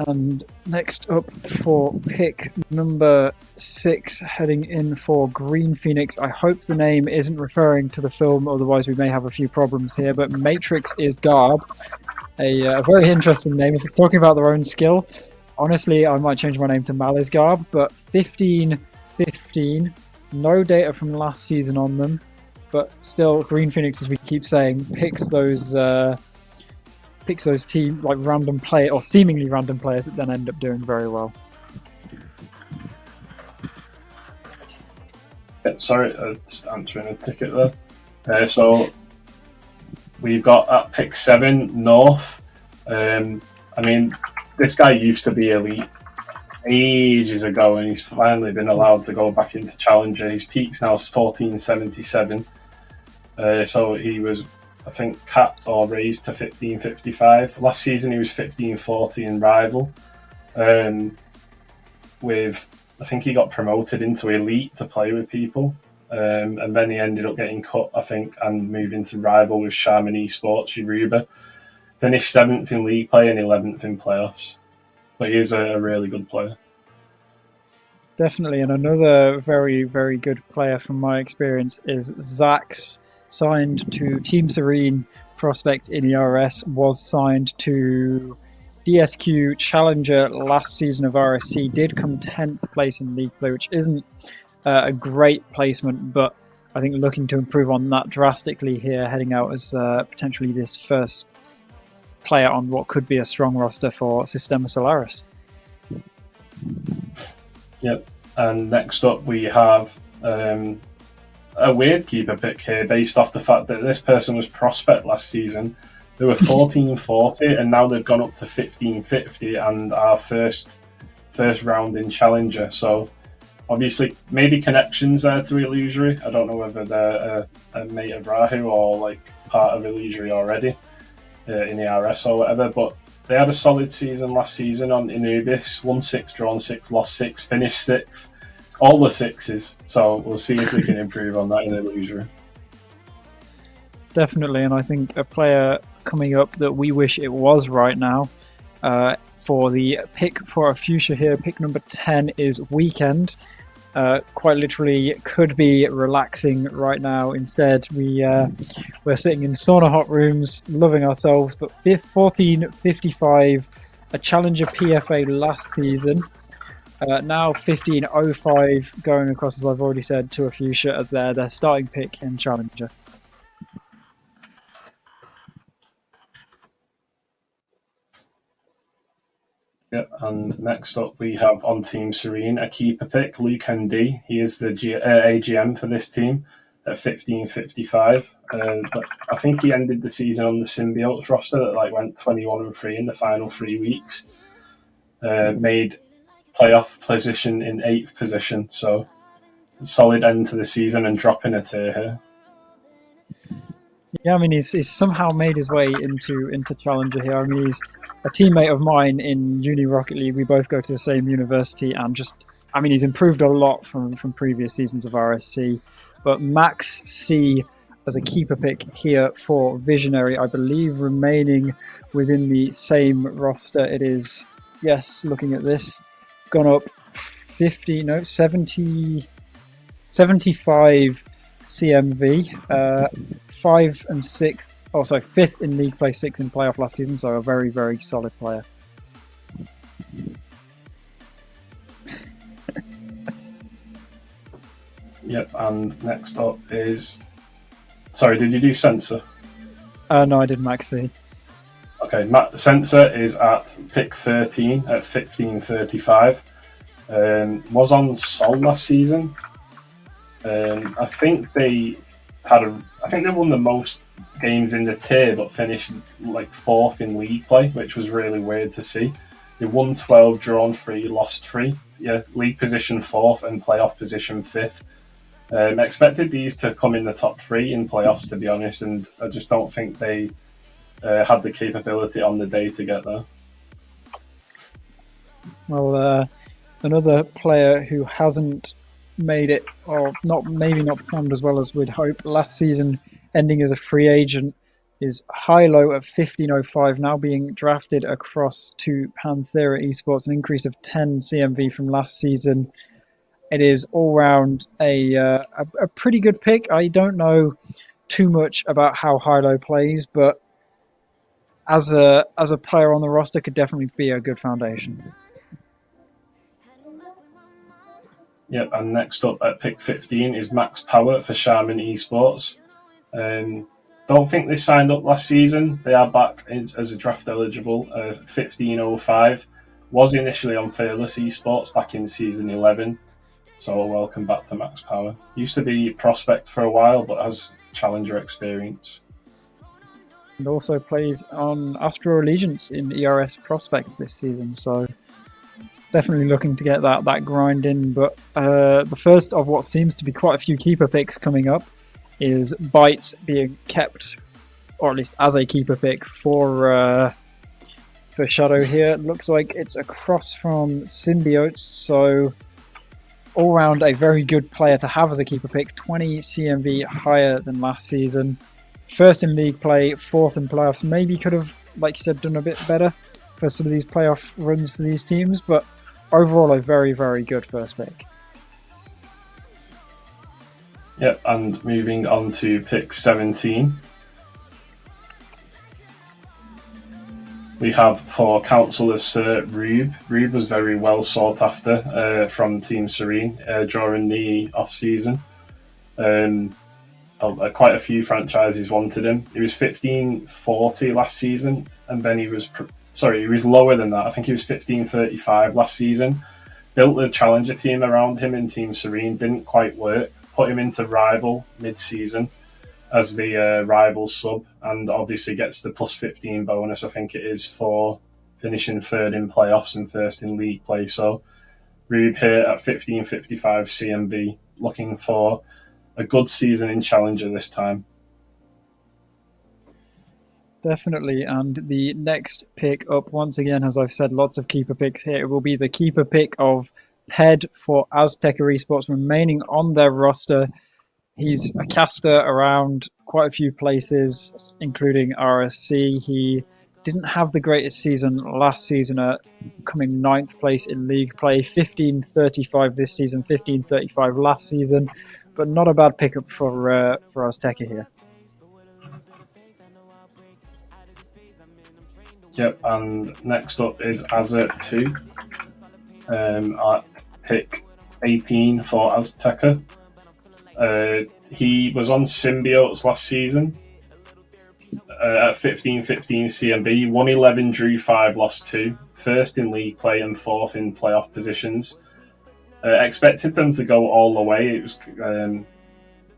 And next up for pick number 6, heading in for Green Phoenix. I hope the name isn't referring to the film, otherwise we may have a few problems here. But Matrix is Garb, a very interesting name. If it's talking about their own skill, honestly, I might change my name to Mal is Garb. But 15-15, no data from last season on them. But still, Green Phoenix, as we keep saying, picks those team like random play or seemingly random players that then end up doing very well. Sorry, just answering a ticket there. So we've got at pick 7 North. I mean, this guy used to be elite ages ago, and he's finally been allowed to go back into Challenger. His peak's now 1477. So he was, I think, capped or raised to 1555. Last season he was 1540 in Rival. I think he got promoted into Elite to play with people. And then he ended up getting cut, I think, and moved into Rival with Shaman Esports, Yoruba. Finished 7th in league play and 11th in playoffs. But he is a really good player. Definitely, and another very, very good player from my experience is Zax, signed to Team Serene, prospect in ERS, was signed to DSQ Challenger last season of RSC, did come 10th place in league play, which isn't a great placement, but I think looking to improve on that drastically here, heading out as potentially this first player on what could be a strong roster for Sistema Solaris. Yep, and next up we have a weird keeper pick here based off the fact that this person was prospect last season. They were 1440 and now they've gone up to 1550 and our first round in Challenger. So obviously maybe connections there to Illusory. I don't know whether they're a mate of Rahu or like part of Illusory already in the RS or whatever, but they had a solid season last season on Anubis, won 6, drawn 6, lost 6, finished 6th. All the 6s, so we'll see if we can improve on that in Illusory. Definitely, and I think a player coming up that we wish it was right now for the pick for a future here, pick number 10 is Weekend. Quite literally could be relaxing right now. Instead, we're sitting in sauna hot rooms, loving ourselves, but 1455, a Challenger PFA last season. Now 1505 going across, as I've already said, to a fuchsia as their starting pick in Challenger. Yep, and next up we have on Team Serene a keeper pick, Luke MD. He is the AGM for this team at 1555. But I think he ended the season on the Symbiotes roster that went 21-3 in the final 3 weeks. Made playoff position in 8th position, so solid end to the season and dropping a tier here. Yeah, I mean he's somehow made his way into Challenger here. I mean he's a teammate of mine in Uni Rocket League. We both go to the same university, and he's improved a lot from previous seasons of RSC. But Max C as a keeper pick here for Visionary, I believe remaining within the same roster. It is, yes, looking at this, gone up 75 CMV, 5 and 6th. Also 5th in league play, 6th in playoff last season, so a very, very solid player. Yep, and next up is... Sorry, did you do Sensor? No, I did Max C. Okay, Sensor is at pick 13 at 1535. Was on Sol last season. I think they won the most games in the tier, but finished 4th in league play, which was really weird to see. They won 12, drawn 3, lost 3. Yeah, league position 4th and playoff position 5th. Expected these to come in the top 3 in playoffs, to be honest, and I just don't think they had the capability on the day to get there. Well, another player who hasn't made it, or maybe not performed as well as we'd hope last season, ending as a free agent is high-low at 1505, now being drafted across to Panthera Esports, an increase of 10 CMV from last season. It is all-round a pretty good pick. I don't know too much about how high-low plays, but as a player on the roster, could definitely be a good foundation. Yep, and next up at pick 15 is Max Power for Shaman Esports. Don't think they signed up last season. They are back as a draft eligible. 1505 was initially on Fearless Esports back in season 11. So welcome back to Max Power. Used to be prospect for a while, but has challenger experience. And also plays on Astro Allegiance in ERS Prospect this season. So definitely looking to get that grind in. But the first of what seems to be quite a few keeper picks coming up is Bytes being kept, or at least as a keeper pick for Shadow here. It looks like it's across from Symbiotes, so all round a very good player to have as a keeper pick. 20 CMV higher than last season. First in league play, fourth in playoffs. Maybe could have, like you said, done a bit better for some of these playoff runs for these teams, but overall a very, very good first pick. Yep, and moving on to pick 17. We have for Council of Sir Rube. Rube was very well sought after from Team Serene during the off-season. Quite a few franchises wanted him. He was 1540 last season, and then he was lower than that. I think he was 1535 last season. Built the challenger team around him in Team Serene, didn't quite work. Put him into Rival mid-season as the Rival sub, and obviously gets the plus 15 bonus, I think it is, for finishing third in playoffs and first in league play. So Rube here at 1555 CMV, looking for a good season in Challenger this time. Definitely, and the next pick up, once again, as I've said, lots of keeper picks here. It will be the keeper pick of Ped for Azteca Esports, remaining on their roster. He's a caster around quite a few places, including RSC. He didn't have the greatest season last season, coming 9th place in league play, 1535 this season, 1535 last season, but not a bad pickup for Azteca here. Yep, and next up is Azert2 at pick 18 for Azteca. He was on Symbiotes last season at 15-15 CMB, 111, drew 5, lost 2, first in league play and fourth in playoff positions. Expected them to go all the way. It was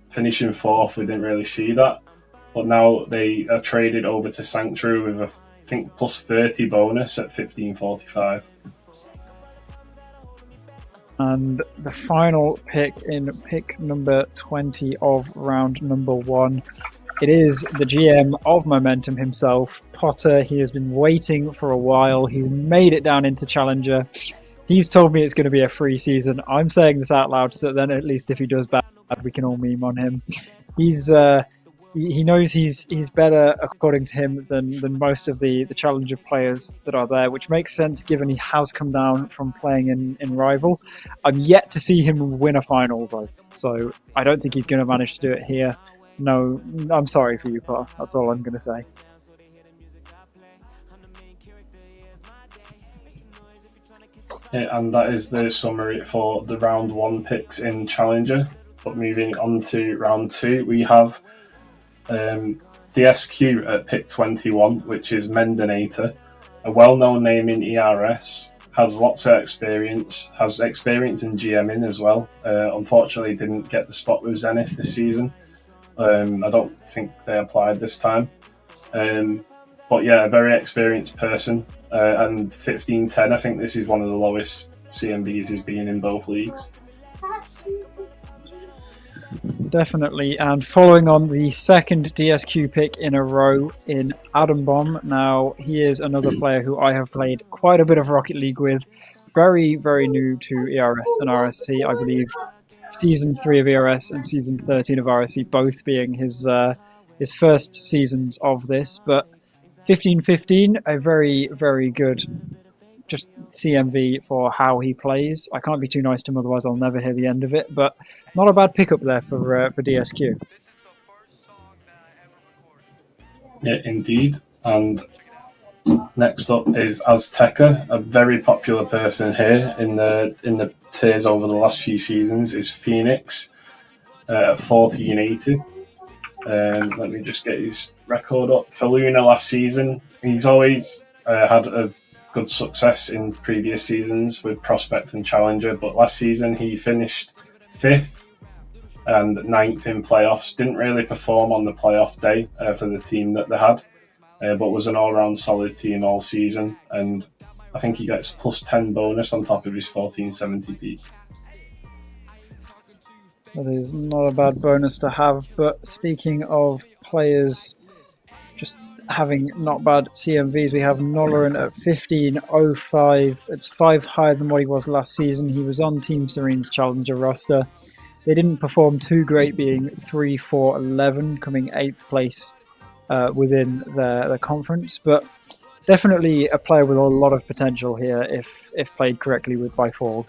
finishing fourth. We didn't really see that, but now they are traded over to Sanctuary with a plus 30 bonus at 1545. And the final pick in pick number 20 of round number 1. It is the GM of Momentum himself, Potter. He has been waiting for a while. He's made it down into Challenger. He's told me it's going to be a free season. I'm saying this out loud, so then at least if he does bad, we can all meme on him. He knows he's better, according to him, than most of the Challenger players that are there, which makes sense given he has come down from playing in Rival. I'm yet to see him win a final, though, so I don't think he's going to manage to do it here. No, I'm sorry for you, Potter. That's all I'm going to say. Yeah, and that is the summary for the round 1 picks in Challenger. But moving on to round 2, we have DSQ at pick 21, which is Mendinator, a well-known name in ERS, has lots of experience, has experience in GMing as well. Unfortunately, didn't get the spot with Zenith this season. I don't think they applied this time. But yeah, a very experienced person. And 1510, I think this is one of the lowest CMVs he's been in both leagues. Definitely, and following on the second DSQ pick in a row in Adam Bomb. Now, he is another player who I have played quite a bit of Rocket League with. Very, very new to ERS and RSC. I believe Season 3 of ERS and Season 13 of RSC both being his his first seasons of this, but 15-15, a very, very good just CMV for how he plays. I can't be too nice to him, otherwise I'll never hear the end of it, but not a bad pickup there for DSQ. Yeah, indeed. And next up is Azteca, a very popular person here in the tiers over the last few seasons is Phoenix at 1480. Let me just get his record up. For Luna last season, he's always had a good success in previous seasons with Prospect and Challenger, but last season he finished 5th and 9th in playoffs. Didn't really perform on the playoff day for the team that they had, but was an all-round solid team all season, and I think he gets plus 10 bonus on top of his 1470 peak. That is not a bad bonus to have, but speaking of players just having not bad CMVs, we have Nolorin at 1505. It's 5 higher than what he was last season. He was on Team Serene's Challenger roster. They didn't perform too great, being 3-4-11, coming 8th place within the conference, but definitely a player with a lot of potential here if played correctly with Byfall.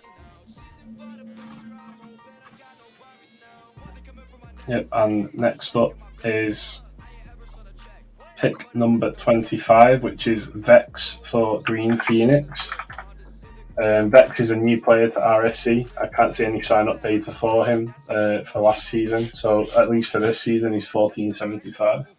Yep, and next up is pick number 25, which is Vex for Green Phoenix. Vex is a new player to RSC. I can't see any sign-up data for him for last season, so at least for this season, he's 1475.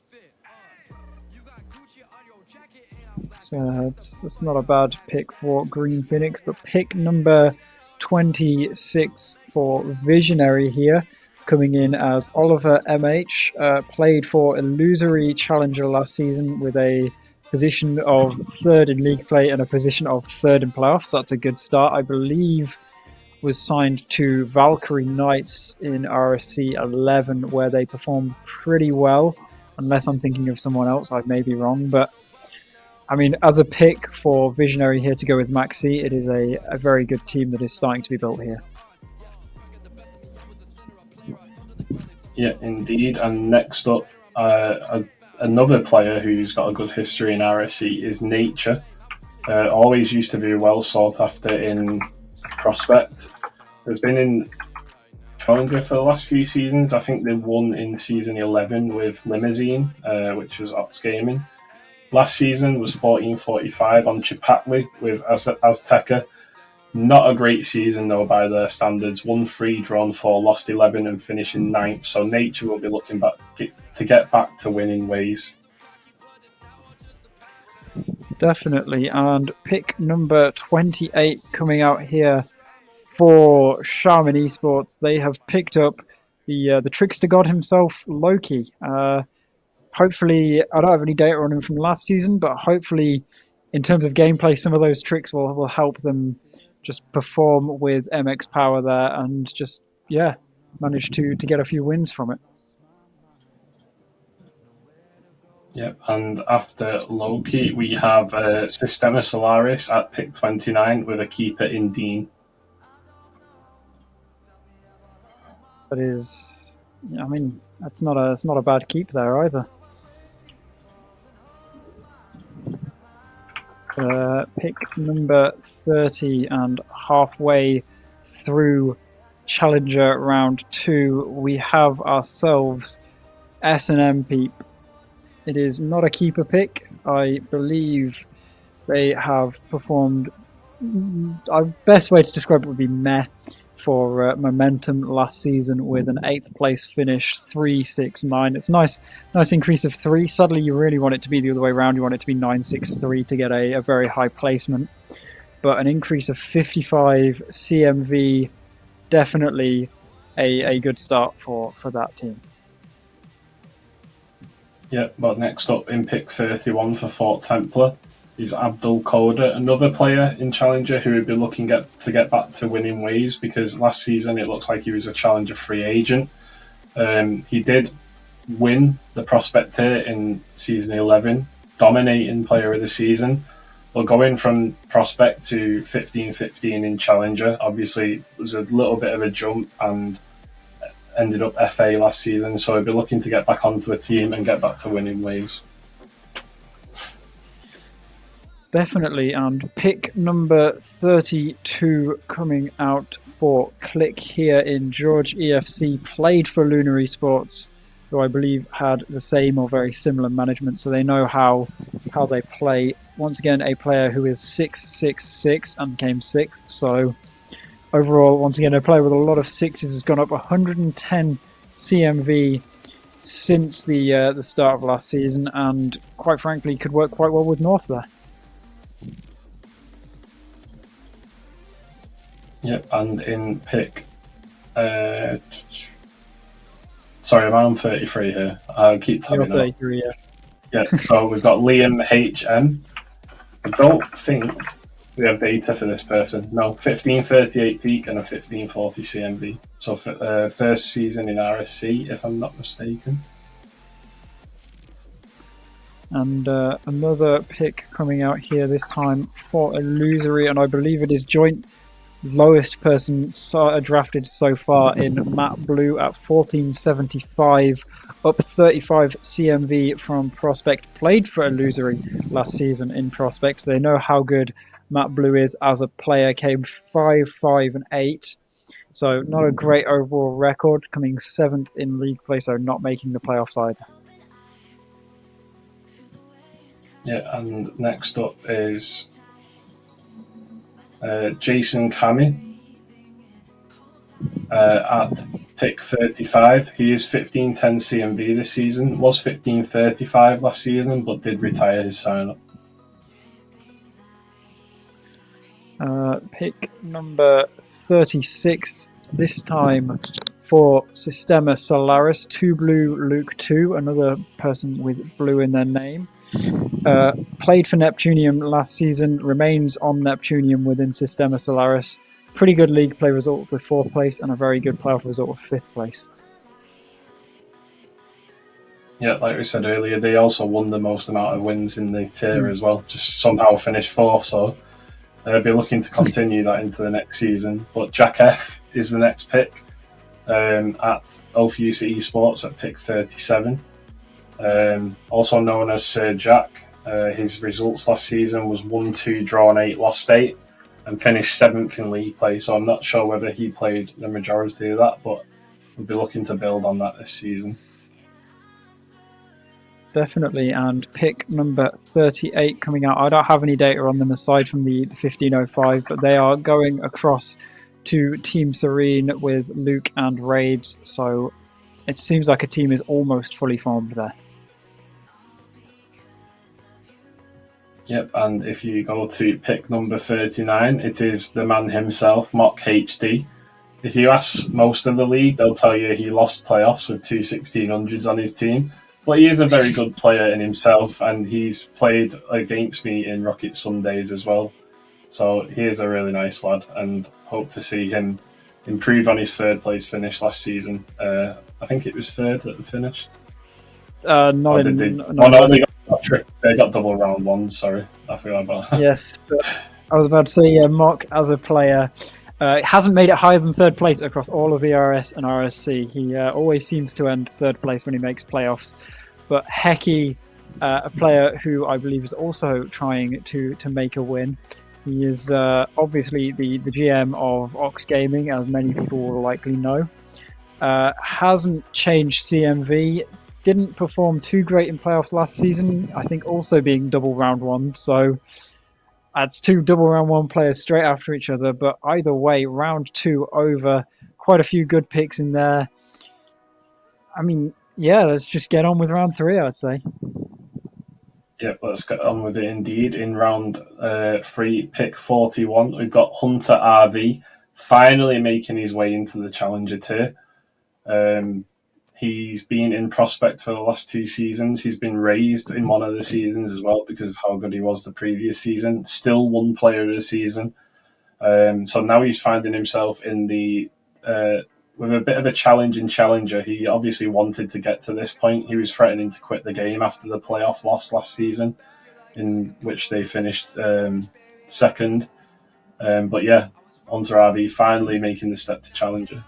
So it's not a bad pick for Green Phoenix, but pick number 26 for Visionary here, coming in as Oliver MH, played for Illusory Challenger last season with a position of 3rd in league play and a position of 3rd in playoffs. That's a good start. I believe was signed to Valkyrie Knights in RSC 11, where they performed pretty well, unless I'm thinking of someone else. I may be wrong, but I mean, as a pick for Visionary here to go with Maxi, it is a very good team that is starting to be built here. Yeah, indeed. And next up, another player who's got a good history in RSC is Nature. Always used to be well sought after in Prospect. Has been in Challenger for the last few seasons. I think they won in season 11 with Limousine, which was Ox Gaming. Last season was 1445 on Chipotle with Azteca. Not a great season, though, by their standards. 1-3, drawn 4, lost 11, and finishing 9th. So Nature will be looking back to get back to winning ways. Definitely. And pick number 28 coming out here for Shaman Esports. They have picked up the trickster god himself, Loki. Hopefully, I don't have any data on him from last season, but hopefully, in terms of gameplay, some of those tricks will help them just perform with MX power there and just, manage to get a few wins from it. Yep, and after Loki, we have Sistema Solaris at pick 29 with a keeper in Dean. That is, I mean, it's not a bad keep there either. Pick number 30, and halfway through Challenger round 2, we have ourselves S&M Peep. It is not a keeper pick. I believe they have performed. Best way to describe it would be meh for momentum last season with an 8th place finish, 3-6-9. It's nice increase of 3. Suddenly you really want it to be the other way around. You want it to be 9-6-3 to get a very high placement. But an increase of 55 CMV, definitely a good start for that team. Yeah, but next up in pick 31 for Fort Templar is Abdul Koda, another player in Challenger who would be looking to get back to winning ways, because last season it looks like he was a Challenger free agent. He did win the Prospect tier in season 11, dominating player of the season. But going from Prospect to 15-15 in Challenger, obviously, was a little bit of a jump, and ended up FA last season, so he'll be looking to get back onto a team and get back to winning ways. Definitely, and pick number 32 coming out for Click here in George EFC, played for Lunar Esports, who I believe had the same or very similar management, so they know how they play. Once again, a player who is 6'6" and came 6th, so overall, once again, a player with a lot of sixes has gone up 110 CMV since the start of last season, and quite frankly, could work quite well with North there. Yep, and in pick... sorry, am I on 33 here? I'll keep tabbing. You're 33, yeah. Yeah, so we've got Liam HM. I don't think we have data for this person. No, 1538 peak and a 1540 CMV. So first season in RSC, if I'm not mistaken. And another pick coming out here, this time for Illusory, and I believe it is joint lowest person drafted so far in Matt Blue at 1475, up 35 CMV from Prospect. Played for Illusory last season in Prospects. They know how good Matt Blue is as a player. Came 5, 5, and 8. So not a great overall record, coming 7th in league play, so not making the playoffs either. Yeah, and next up is Jason Cammy at pick 35. He is 1510 CMV this season. Was 1535 last season, but did retire his sign-up. Pick number 36, this time for Sistema Salaries. 2 blue, Luke 2, another person with blue in their name. Played for Neptunium last season, remains on Neptunium within Sistema Salaries. Pretty good league play result with 4th place and a very good playoff result with 5th place. Yeah, like we said earlier, they also won the most amount of wins in the tier as well. Just somehow finished 4th, so they'll be looking to continue that into the next season. But Jack F is the next pick at Ophiusa Esports at pick 37. Also known as Sir Jack. His results last season was 1-2, drawn 8, lost 8, and finished 7th in league play. So I'm not sure whether he played the majority of that, but we'll be looking to build on that this season. Definitely, and pick number 38 coming out. I don't have any data on them aside from the 1505, but they are going across to Team Serene with Luke and Raids, so it seems like a team is almost fully formed there. Yep, and if you go to pick number 39, it is the man himself, Mock HD. If you ask most of the league, they'll tell you he lost playoffs with 2 1600s on his team. But he is a very good player in himself, and he's played against me in Rocket Sundays as well. So he is a really nice lad, and hope to see him improve on his 3rd place finish last season. I think it was 3rd that they finished. They got double round 1, sorry. I forgot about that. Yes, but I was about to say, Mock as a player hasn't made it higher than 3rd place across all of ERS and RSC. He always seems to end 3rd place when he makes playoffs. But Hecky, a player who I believe is also trying to make a win. He is obviously the GM of Ox Gaming, as many people will likely know. Hasn't changed CMV. Didn't perform too great in playoffs last season, I think also being double round 1, so that's 2 double round 1 players straight after each other, but either way, round 2 over, quite a few good picks in there. I mean, yeah, let's just get on with round 3, I'd say. Yep, let's get on with it indeed. In round 3, pick 41, we've got Hunter RV, finally making his way into the Challenger tier. He's been in Prospect for the last 2 seasons. He's been raised in one of the seasons as well because of how good he was the previous season. Still 1 player of the season. So now he's finding himself in the with a bit of a challenge in Challenger. He obviously wanted to get to this point. He was threatening to quit the game after the playoff loss last season, in which they finished 2nd. But yeah, Hunter RV finally making the step to Challenger.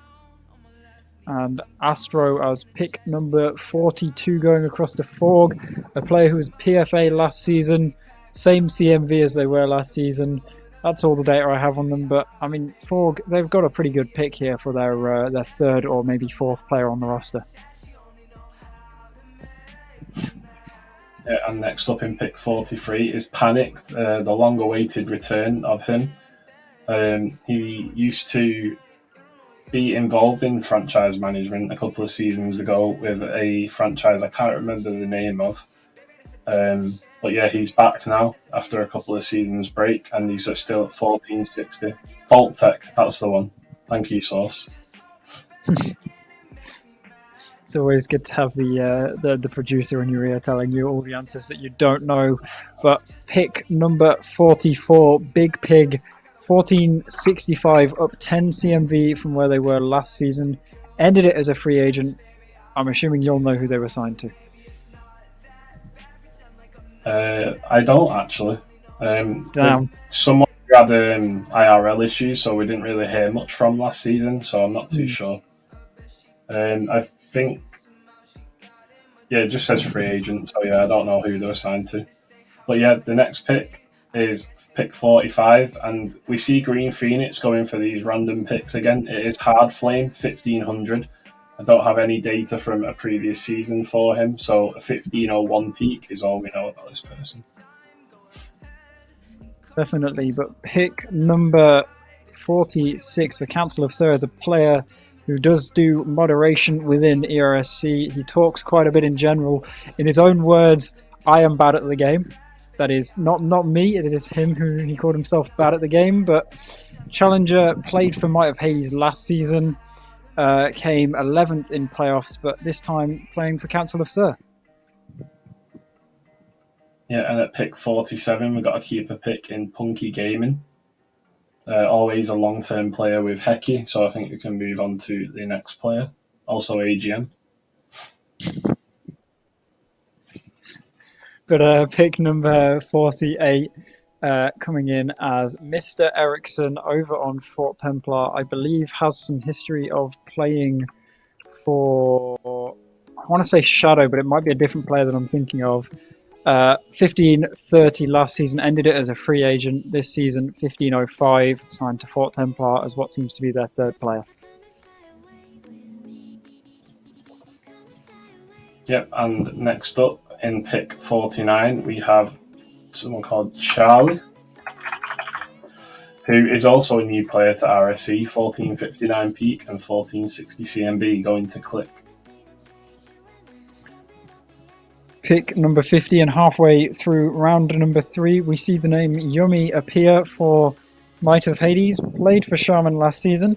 And Astro as pick number 42 going across to Forg, a player who was PFA last season, same CMV as they were last season. That's all the data I have on them, but I mean, Forg, they've got a pretty good pick here for their third or maybe fourth player on the roster. And next up in pick 43 is Panic, the long-awaited return of him. He used to be involved in franchise management a couple of seasons ago with a franchise I can't remember the name of. But yeah, he's back now after a couple of seasons break, and he's still at 1460. Vault Tech, that's the one. Thank you, Source. It's always good to have the producer in your ear telling you all the answers that you don't know. But pick number 44, Big Pig, 1465, up 10 CMV from where they were last season. Ended it as a free agent. I'm assuming you'll know who they were signed to. I don't actually. Damn. Someone who had IRL issues, so we didn't really hear much from last season, so I'm not too sure. I think, yeah, it just says free agent, so yeah, I don't know who they were signed to. But yeah, the next pick is pick 45, and we see Green Phoenix going for these random picks again. It is Hard Flame, 1500. I don't have any data from a previous season for him, so a 1501 peak is all we know about this person. Definitely, but pick number 46 for Council of Sir is a player who does do moderation within RSC. He talks quite a bit in general. In his own words, I am bad at the game. That is not me, it is him who he called himself bad at the game. But Challenger played for Might of Hades last season, came 11th in playoffs, but this time playing for Council of Sir. Yeah, and at pick 47, we've got a keeper pick in Punky Gaming. Always a long-term player with Hecky, so I think we can move on to the next player, also AGM. But pick number 48 coming in as Mr. Ericsson over on Fort Templar, I believe has some history of playing for, I want to say Shadow, but it might be a different player that I'm thinking of. 1530 last season, ended it as a free agent. This season, 1505, signed to Fort Templar as what seems to be their third player. Yep, and next up in pick 49, we have someone called Charlie, who is also a new player to RSC, 1459 peak and 1460 CMB, going to Click. Pick number 50, and halfway through round number 3, we see the name Yummy appear for Might of Hades. Played for Shaman last season.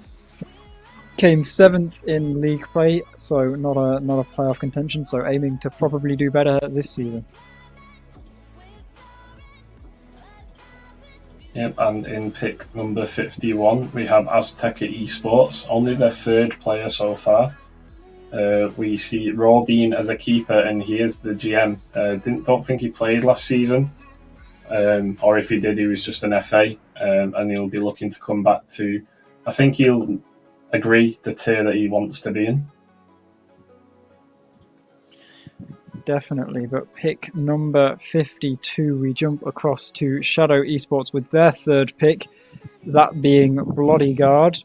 Came 7th in league play, so not a playoff contention, so aiming to probably do better this season. Yep, and in pick number 51, we have Azteca Esports, only their third player so far. We see Robin as a keeper, and he is the GM. Don't think he played last season, or if he did, he was just an FA, and he'll be looking to come back to. I think he'll agree the tier that he wants to be in. Definitely, but pick number 52, we jump across to Shadow Esports with their third pick, that being Bodyguard.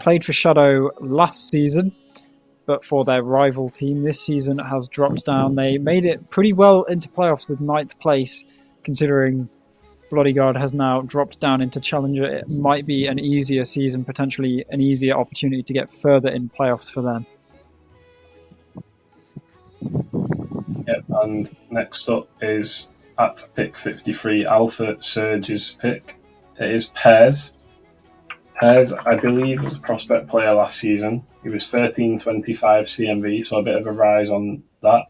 Played for Shadow last season, but for their rival team this season has dropped down. They made it pretty well into playoffs with 9th place, considering Bodyguard has now dropped down into Challenger. It might be an easier season, potentially an easier opportunity to get further in playoffs for them. Yep, and next up is at pick 53, Alpha Surge's pick. It is Pears. Pears, I believe, was a prospect player last season. He was 1325 CMV, so a bit of a rise on that.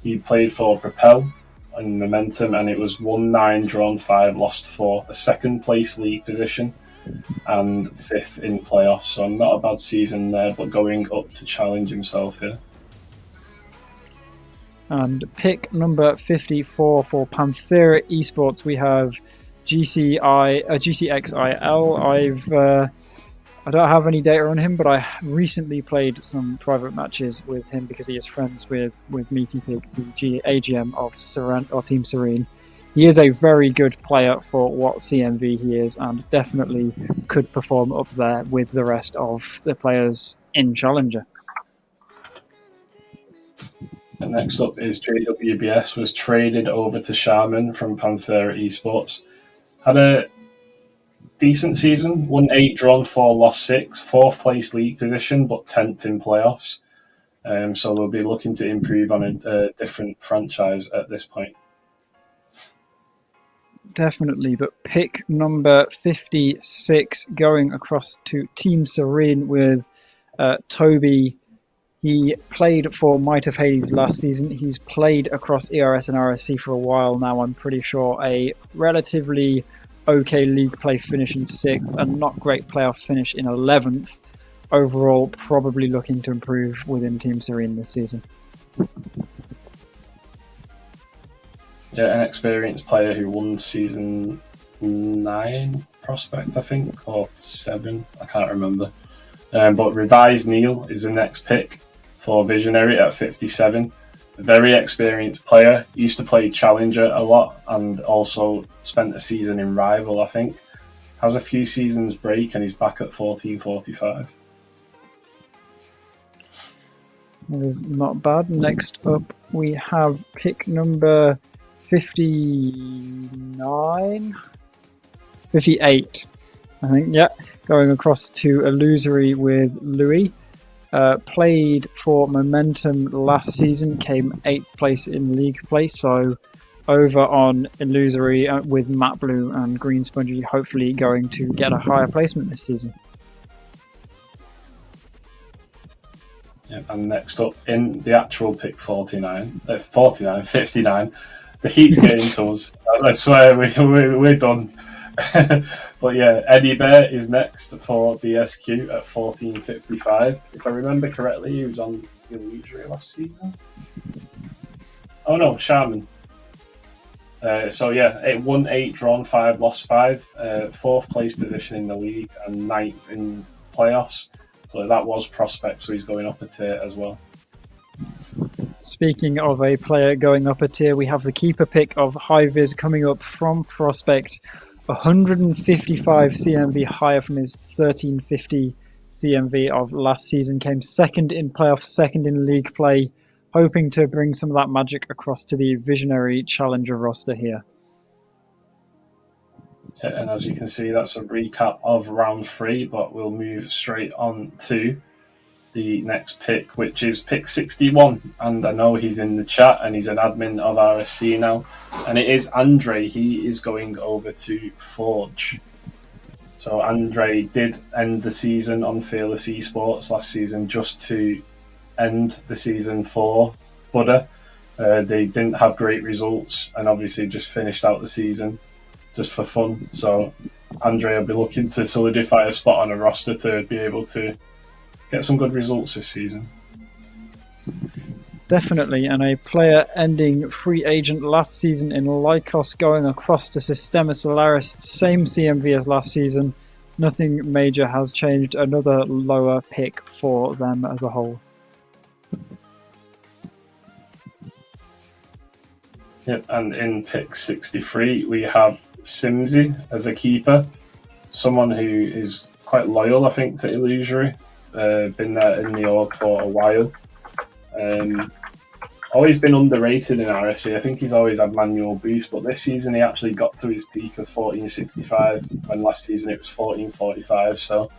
He played for Propel and Momentum, and it was 1-9, drawn 5, lost 4. A second place league position and 5th in playoffs, so not a bad season there, but going up to challenge himself here. And pick number 54 for Panthera Esports, we have GCXIL. I don't have any data on him, but I recently played some private matches with him because he is friends with Meaty Pig, the AGM of Serene, or Team Serene. He is a very good player for what CMV he is, and definitely could perform up there with the rest of the players in Challenger. And next up is JWBS, was traded over to Shaman from Panthera Esports. Had a decent season, won 8, drawn 4, lost 6, 4th place league position, but 10th in playoffs. So they'll be looking to improve on a different franchise at this point. Definitely, but pick number 56 going across to Team Serene with Toby. He played for Might of Hades last season. He's played across ERS and RSC for a while now, I'm pretty sure. A relatively okay league play finish in 6th, and not great playoff finish in 11th. Overall, probably looking to improve within Team Serene this season. Yeah, an experienced player who won season 9 prospect, I think, or 7, I can't remember. But Revise Neil is the next pick for Visionary at 57. A very experienced player, used to play Challenger a lot and also spent a season in Rival, I think. Has a few seasons break and he's back at 1445. That is not bad. Next up, we have pick number 58, I think, yeah. Going across to Illusory with Louis. Played for Momentum last season, came 8th place in league play, so over on Illusory with Matt Blue and Green Spongy, hopefully going to get a higher placement this season. Yeah, and next up, in the actual pick 59, the heat's getting to us. I swear, we're done. But yeah, Eddie Bear is next for DSQ at 1455. If I remember correctly, he was on Illusory last season. Oh no, Shaman. So yeah, it won 8, drawn 5, lost 5. 4th place position in the league and 9th in playoffs. So that was prospect, so he's going up a tier as well. Speaking of a player going up a tier, we have the keeper pick of High-Vis coming up from prospect. 155 CMV higher from his 1350 CMV of last season. Came 2nd in playoffs, 2nd in league play. Hoping to bring some of that magic across to the Visionary Challenger roster here. And as you can see, that's a recap of round 3, but we'll move straight on to the next pick, which is pick 61. And I know he's in the chat and he's an admin of RSC now. And it is Andre. He is going over to Forge. So Andre did end the season on Fearless Esports last season just to end the season for Buddha. They didn't have great results and obviously just finished out the season just for fun. So Andre will be looking to solidify a spot on a roster to be able to get some good results this season. Definitely, and a player ending free agent last season in Lycos going across to Sistema Solaris, same CMV as last season. Nothing major has changed, another lower pick for them as a whole. Yep, and in pick 63 we have Simsy as a keeper, someone who is quite loyal, I think, to Illusory. Been there in the org for a while. Always been underrated in RSC. I think he's always had manual boost, but this season he actually got to his peak of 1465, and last season it was 1445. So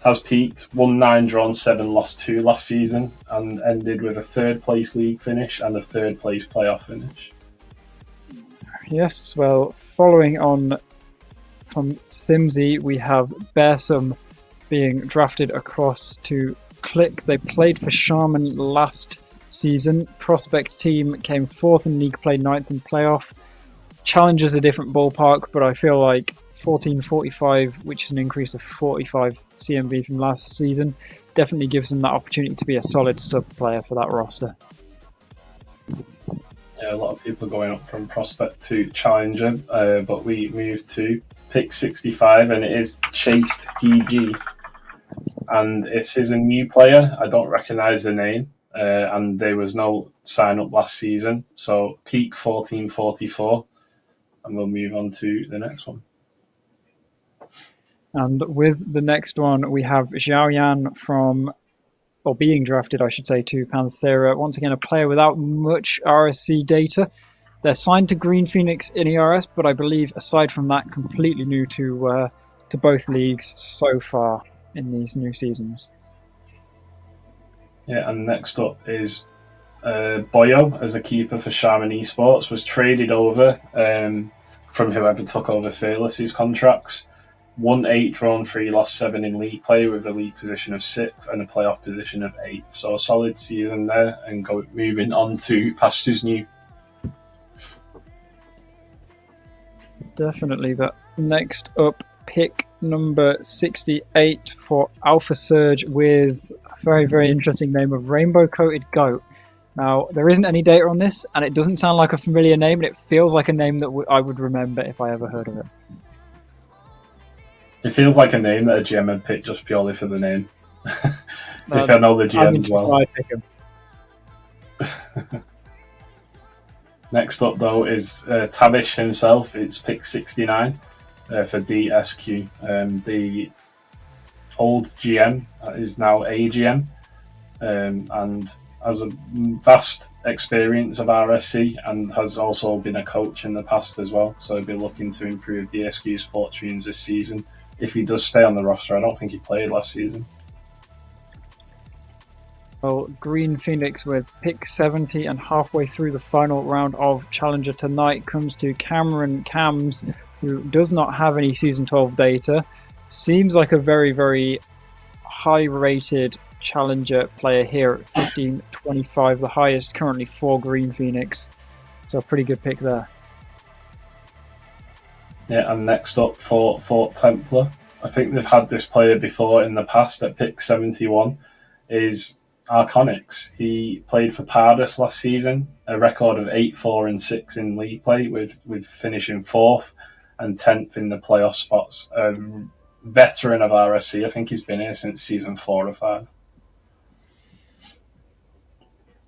has peaked, won 9, drawn 7, lost 2 last season, and ended with a 3rd place league finish and a 3rd place playoff finish. Yes, well, following on from Simsy, we have Bearsome being drafted across to Click. They played for Shaman last season. Prospect team came 4th in league play, 9th in playoff. Challenger's a different ballpark, but I feel like 1445, which is an increase of 45 CMV from last season, definitely gives them that opportunity to be a solid sub player for that roster. Yeah, a lot of people going up from prospect to challenger, but we move to pick 65, and it is Chased GG. And it is a new player. I don't recognise the name, and there was no sign up last season. So peak 1444, and we'll move on to the next one. And with the next one, we have Xiaoyan from, or being drafted, I should say, to Panthera. Once again, a player without much RSC data. They're signed to Green Phoenix in ERS, but I believe, aside from that, completely new to both leagues so far in these new seasons. Yeah, and next up is Boyo as a keeper for Shaman Esports. Was traded over from whoever took over Fearless's contracts. Won 8, drawn 3, lost 7 in league play with a league position of 6th and a playoff position of 8th. So a solid season there, and moving on to Pastures New. Definitely. But next up, pick number 68 for Alpha Surge with a very, very interesting name of Rainbow Coated Goat. Now, there isn't any data on this, and it doesn't sound like a familiar name, and it feels like a name that I would remember if I ever heard of it. It feels like a name that a GM had picked just purely for the name. If I know the GM as well. I pick him. Next up, though, is Tavish himself. It's pick 69 for DSQ. The old GM is now AGM, and has a vast experience of RSC and has also been a coach in the past as well. So he'll be looking to improve DSQ's fortunes this season if he does stay on the roster. I don't think he played last season. Well, Green Phoenix with pick 70 and halfway through the final round of Challenger tonight comes to Cameron Cams, who does not have any Season 12 data. Seems like a very, very high-rated Challenger player here at 1525, the highest currently for Green Phoenix. So a pretty good pick there. Yeah, and next up for Fort Templar, I think they've had this player before in the past at pick 71, is Arconix. He played for Pardus last season, a record of 8, 4, and 6 in league play, with finishing 4th and 10th in the playoff spots. A veteran of RSC, I think he's been here since season 4 or 5.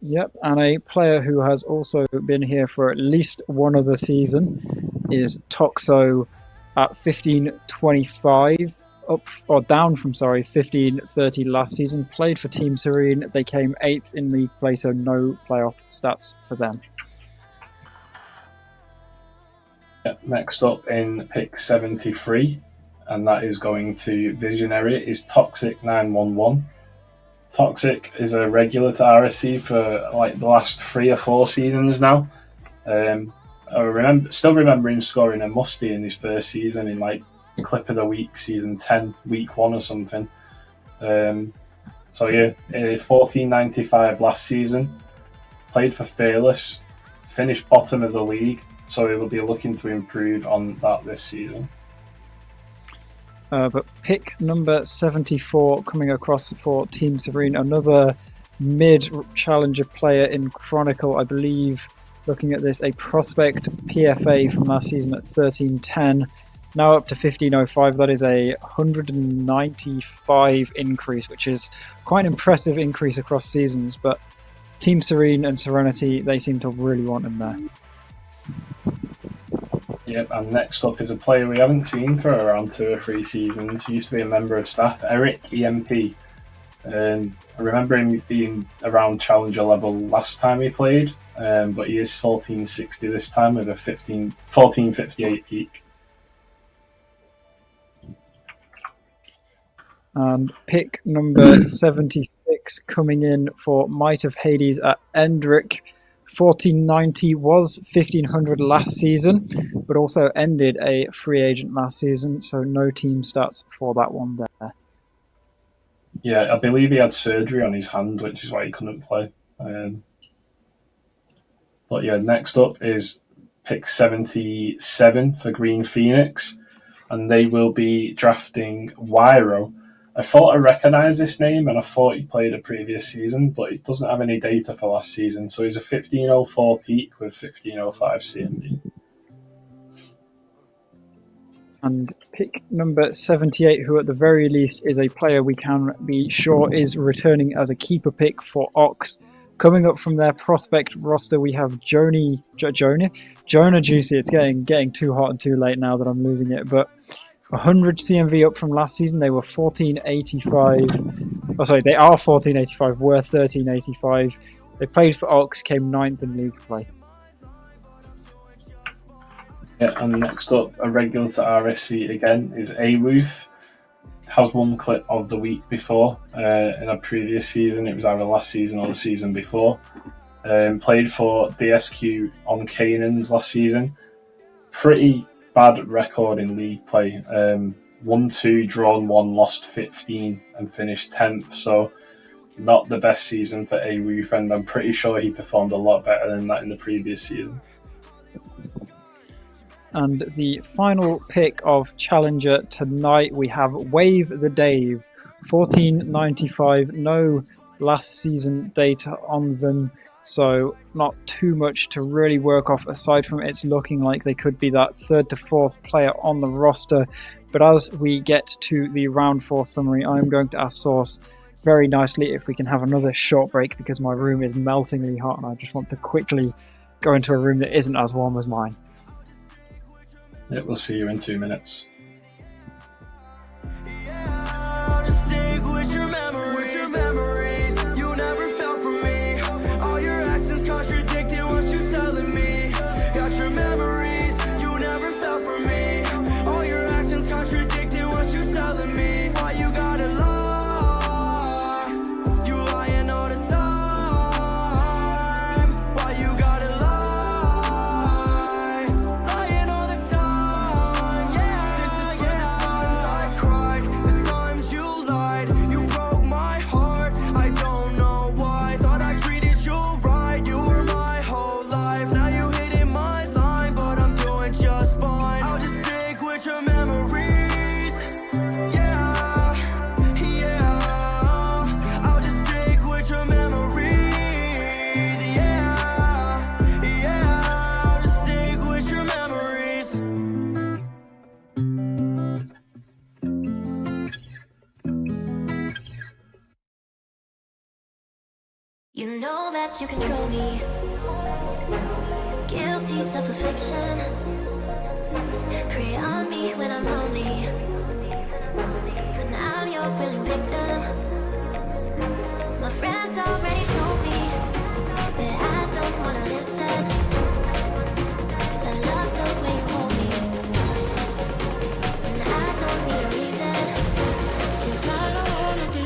Yep, and a player who has also been here for at least one other season is Toxo at 1525, down from 1530 last season. Played for Team Serene. They came 8th in league play, so no playoff stats for them. Yep, next up in pick 73, and that is going to Visionary, is Toxic 911. Toxic is a regular to RSC for like the last 3 or 4 seasons now. I still remember him scoring a musty in his first season in like Clip of the Week, season 10, week 1 or something. So yeah, 1495 last season. Played for Fearless, finished bottom of the league, so he will be looking to improve on that this season. But pick number 74 coming across for Team Serene, another mid-challenger player in Chronicle, I believe. Looking at this, a prospect PFA from last season at 1310, now up to 1505. That is a 195 increase, which is quite an impressive increase across seasons. But Team Serene and Serenity, they seem to really want him there. Yep, and next up is a player we haven't seen for around 2 or 3 seasons. He used to be a member of staff, Eric EMP. I remember him being around Challenger level last time he played, but he is 1460 this time with a 1458 peak. And pick number 76 coming in for Might of Hades at Endrick. 1490 was 1500 last season, but also ended a free agent last season, so no team stats for that one there. Yeah, I believe he had surgery on his hand, which is why he couldn't play. But yeah, next up is pick 77 for Green Phoenix, and they will be drafting Wyro. I thought I recognised this name, and I thought he played a previous season, but it doesn't have any data for last season. So he's a 1504 peak with 1505 CMB. And pick number 78, who at the very least is a player we can be sure is returning as a keeper pick for Ox. Coming up from their prospect roster, we have Jonah Juicy. It's getting too hot and too late now that I'm losing it. But 100 CMV up from last season. They were 1485. Oh, sorry, they are 1485. Were 1385. They played for Ox, came 9th in league play. Yeah, and next up, a regular to RSC again is Awoof. Has one clip of the week before in a previous season. It was either last season or the season before. Played for DSQ on Canaans last season. Pretty bad record in league play. Won 2, drawn 1, lost 15, and finished 10th. So not the best season for Awoof, and I'm pretty sure he performed a lot better than that in the previous season. And the final pick of Challenger tonight, we have Wave the Dave, 1495. No last season data on them, so not too much to really work off aside from it's looking like they could be that 3rd to 4th player on the roster. But as we get to the round 4 summary, I'm going to ask Source very nicely if we can have another short break, because my room is meltingly hot and I just want to quickly go into a room that isn't as warm as mine. Yeah, we'll see you in 2 minutes. You know that you control me. Guilty self-affliction. Prey on me when I'm lonely. But now I'm your willing victim. My friends already told me that I don't wanna listen, 'cause I love the way you hold me. And I don't need a reason, 'cause I don't wanna be.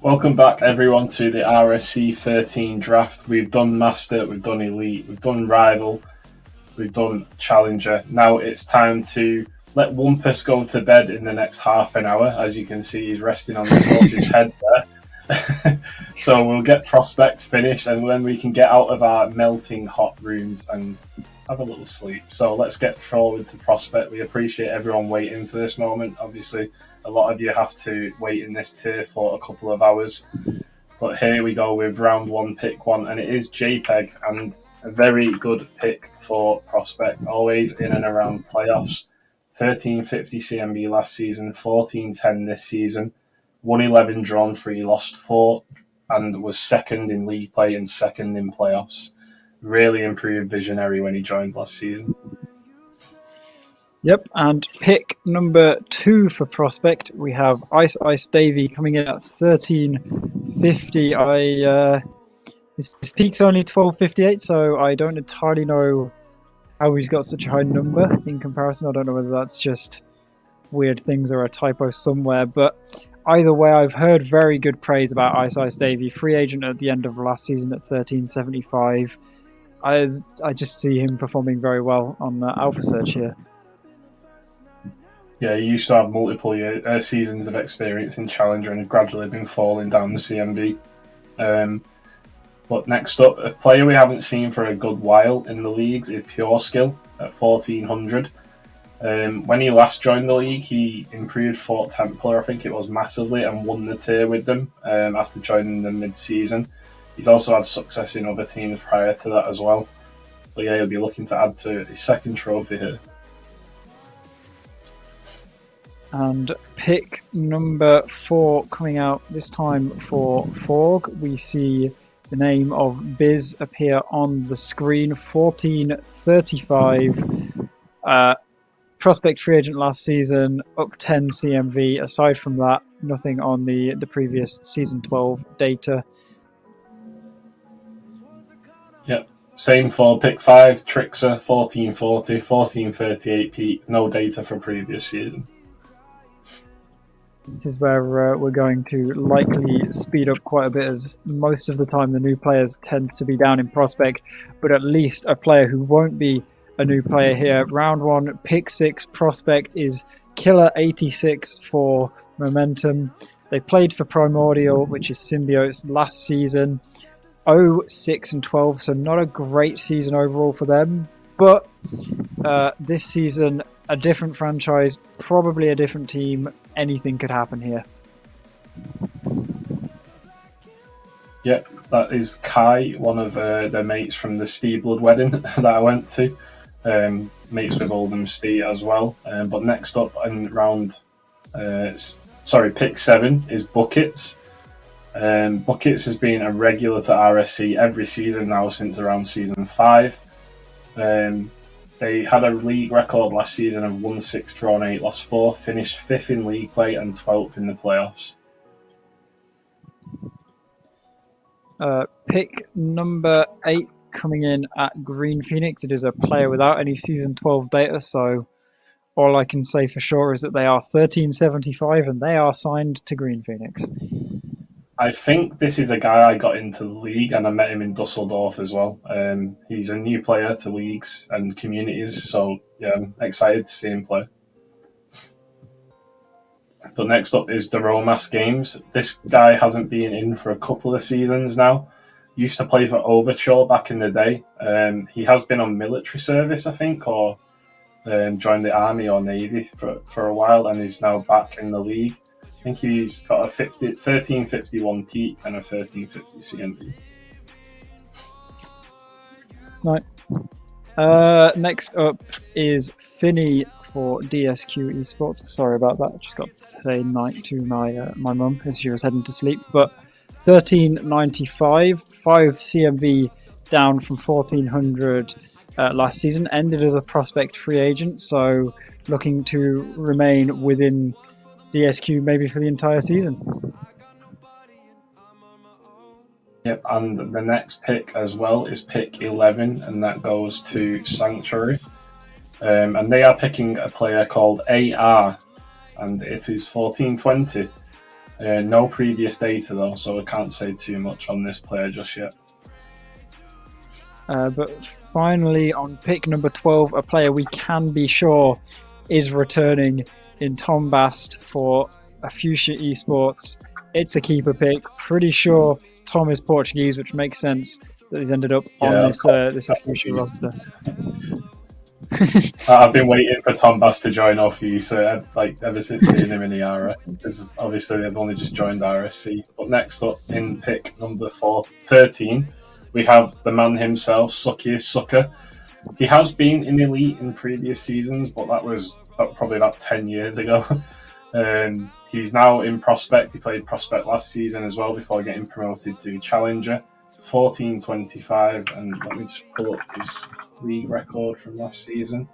Welcome back, everyone, to the RSC13 Draft. We've done Master, we've done Elite, we've done Rival, we've done Challenger. Now it's time to let Wumpus go to bed in the next half an hour. As you can see, he's resting on the Source's head there. So we'll get Prospect finished, and then we can get out of our melting hot rooms and have a little sleep. So let's get forward to Prospect. We appreciate everyone waiting for this moment. Obviously, a lot of you have to wait in this tier for a couple of hours. But here we go with round 1, pick 1, and it is JPEG, and a very good pick for Prospect, always in and around playoffs. 1350 CMB last season, 1410 this season, won 11, drawn 3, lost 4, and was 2nd in league play and 2nd in playoffs. Really improved visionary when he joined last season. Yep, and pick number 2 for prospect, we have Ice Ice Davy coming in at 1350. His peak's only 1258, so I don't entirely know how he's got such a high number in comparison. I don't know whether that's just weird things or a typo somewhere, but either way, I've heard very good praise about Ice Ice Davy, free agent at the end of last season at 1375. I just see him performing very well on Alpha Search here. Yeah, he used to have multiple seasons of experience in Challenger and had gradually been falling down the CMV. But next up, a player we haven't seen for a good while in the leagues is Pure Skill at 1400. When he last joined the league, he improved Fort Templar, I think it was, massively and won the tier with them after joining them mid-season. He's also had success in other teams prior to that as well. But yeah, he'll be looking to add to his second trophy here. And pick number 4 coming out this time for Forg. We see the name of Biz appear on the screen. 1435. Prospect free agent last season, up 10 CMV. Aside from that, nothing on the previous season 12 data. Yep. Same for pick 5, Trixer, 1440, 1438 peak. No data for previous season. This is where we're going to likely speed up quite a bit, as most of the time the new players tend to be down in prospect, but at least a player who won't be a new player here. Round 1, pick 6 prospect is Killer 86 for Momentum. They played for Primordial, which is Symbiotes, last season. 0, 6 and 12, so not a great season overall for them, but this season a different franchise, probably a different team. Anything could happen here. Yep, that is Kai, one of their mates from the Steve Blood wedding that I went to. Mates with Oldham Steve as well. But next up in pick 7 is Buckets. Buckets has been a regular to RSC every season now since around season 5. They had a league record last season of 1-6, drawn 8, lost 4, finished 5th in league play and 12th in the playoffs. Pick number 8 coming in at Green Phoenix. It is a player without any season 12 data, so all I can say for sure is that they are 1375 and they are signed to Green Phoenix. I think this is a guy I got into the league and I met him in Dusseldorf as well. He's a new player to leagues and communities, so yeah, I'm excited to see him play. But next up is Daromas Games. This guy hasn't been in for a couple of seasons now. Used to play for Overture back in the day. He has been on military service, I think, or joined the Army or Navy for a while and is now back in the league. I think he's got a 1351 peak and a 1350 CMV. Right. Next up is Finney for DSQ Esports. Sorry about that. I just got to say night to my mum as she was heading to sleep. But 1395, 5 CMV down from 1400 last season. Ended as a prospect free agent, so looking to remain within DSQ maybe for the entire season. Yep, and the next pick as well is pick 11, and that goes to Sanctuary. And they are picking a player called AR, and it is 1420. No previous data though, so I can't say too much on this player just yet. But finally, on pick number 12, a player we can be sure is returning in Tom Bast for a Fuchsia Esports. It's a keeper pick. Pretty sure Tom is Portuguese, which makes sense that he's ended up on this Fuchsia roster. I've been waiting for Tom Bass to join off you, so ever since seeing him in the Ara. Because obviously they've only just joined RSC. But next up in pick number 13, we have the man himself, Suckiest Sucker. He has been in Elite in previous seasons, but that was probably about 10 years ago. He's now in Prospect. He played Prospect last season as well before getting promoted to Challenger. 1425, and let me just pull up his league record from last season.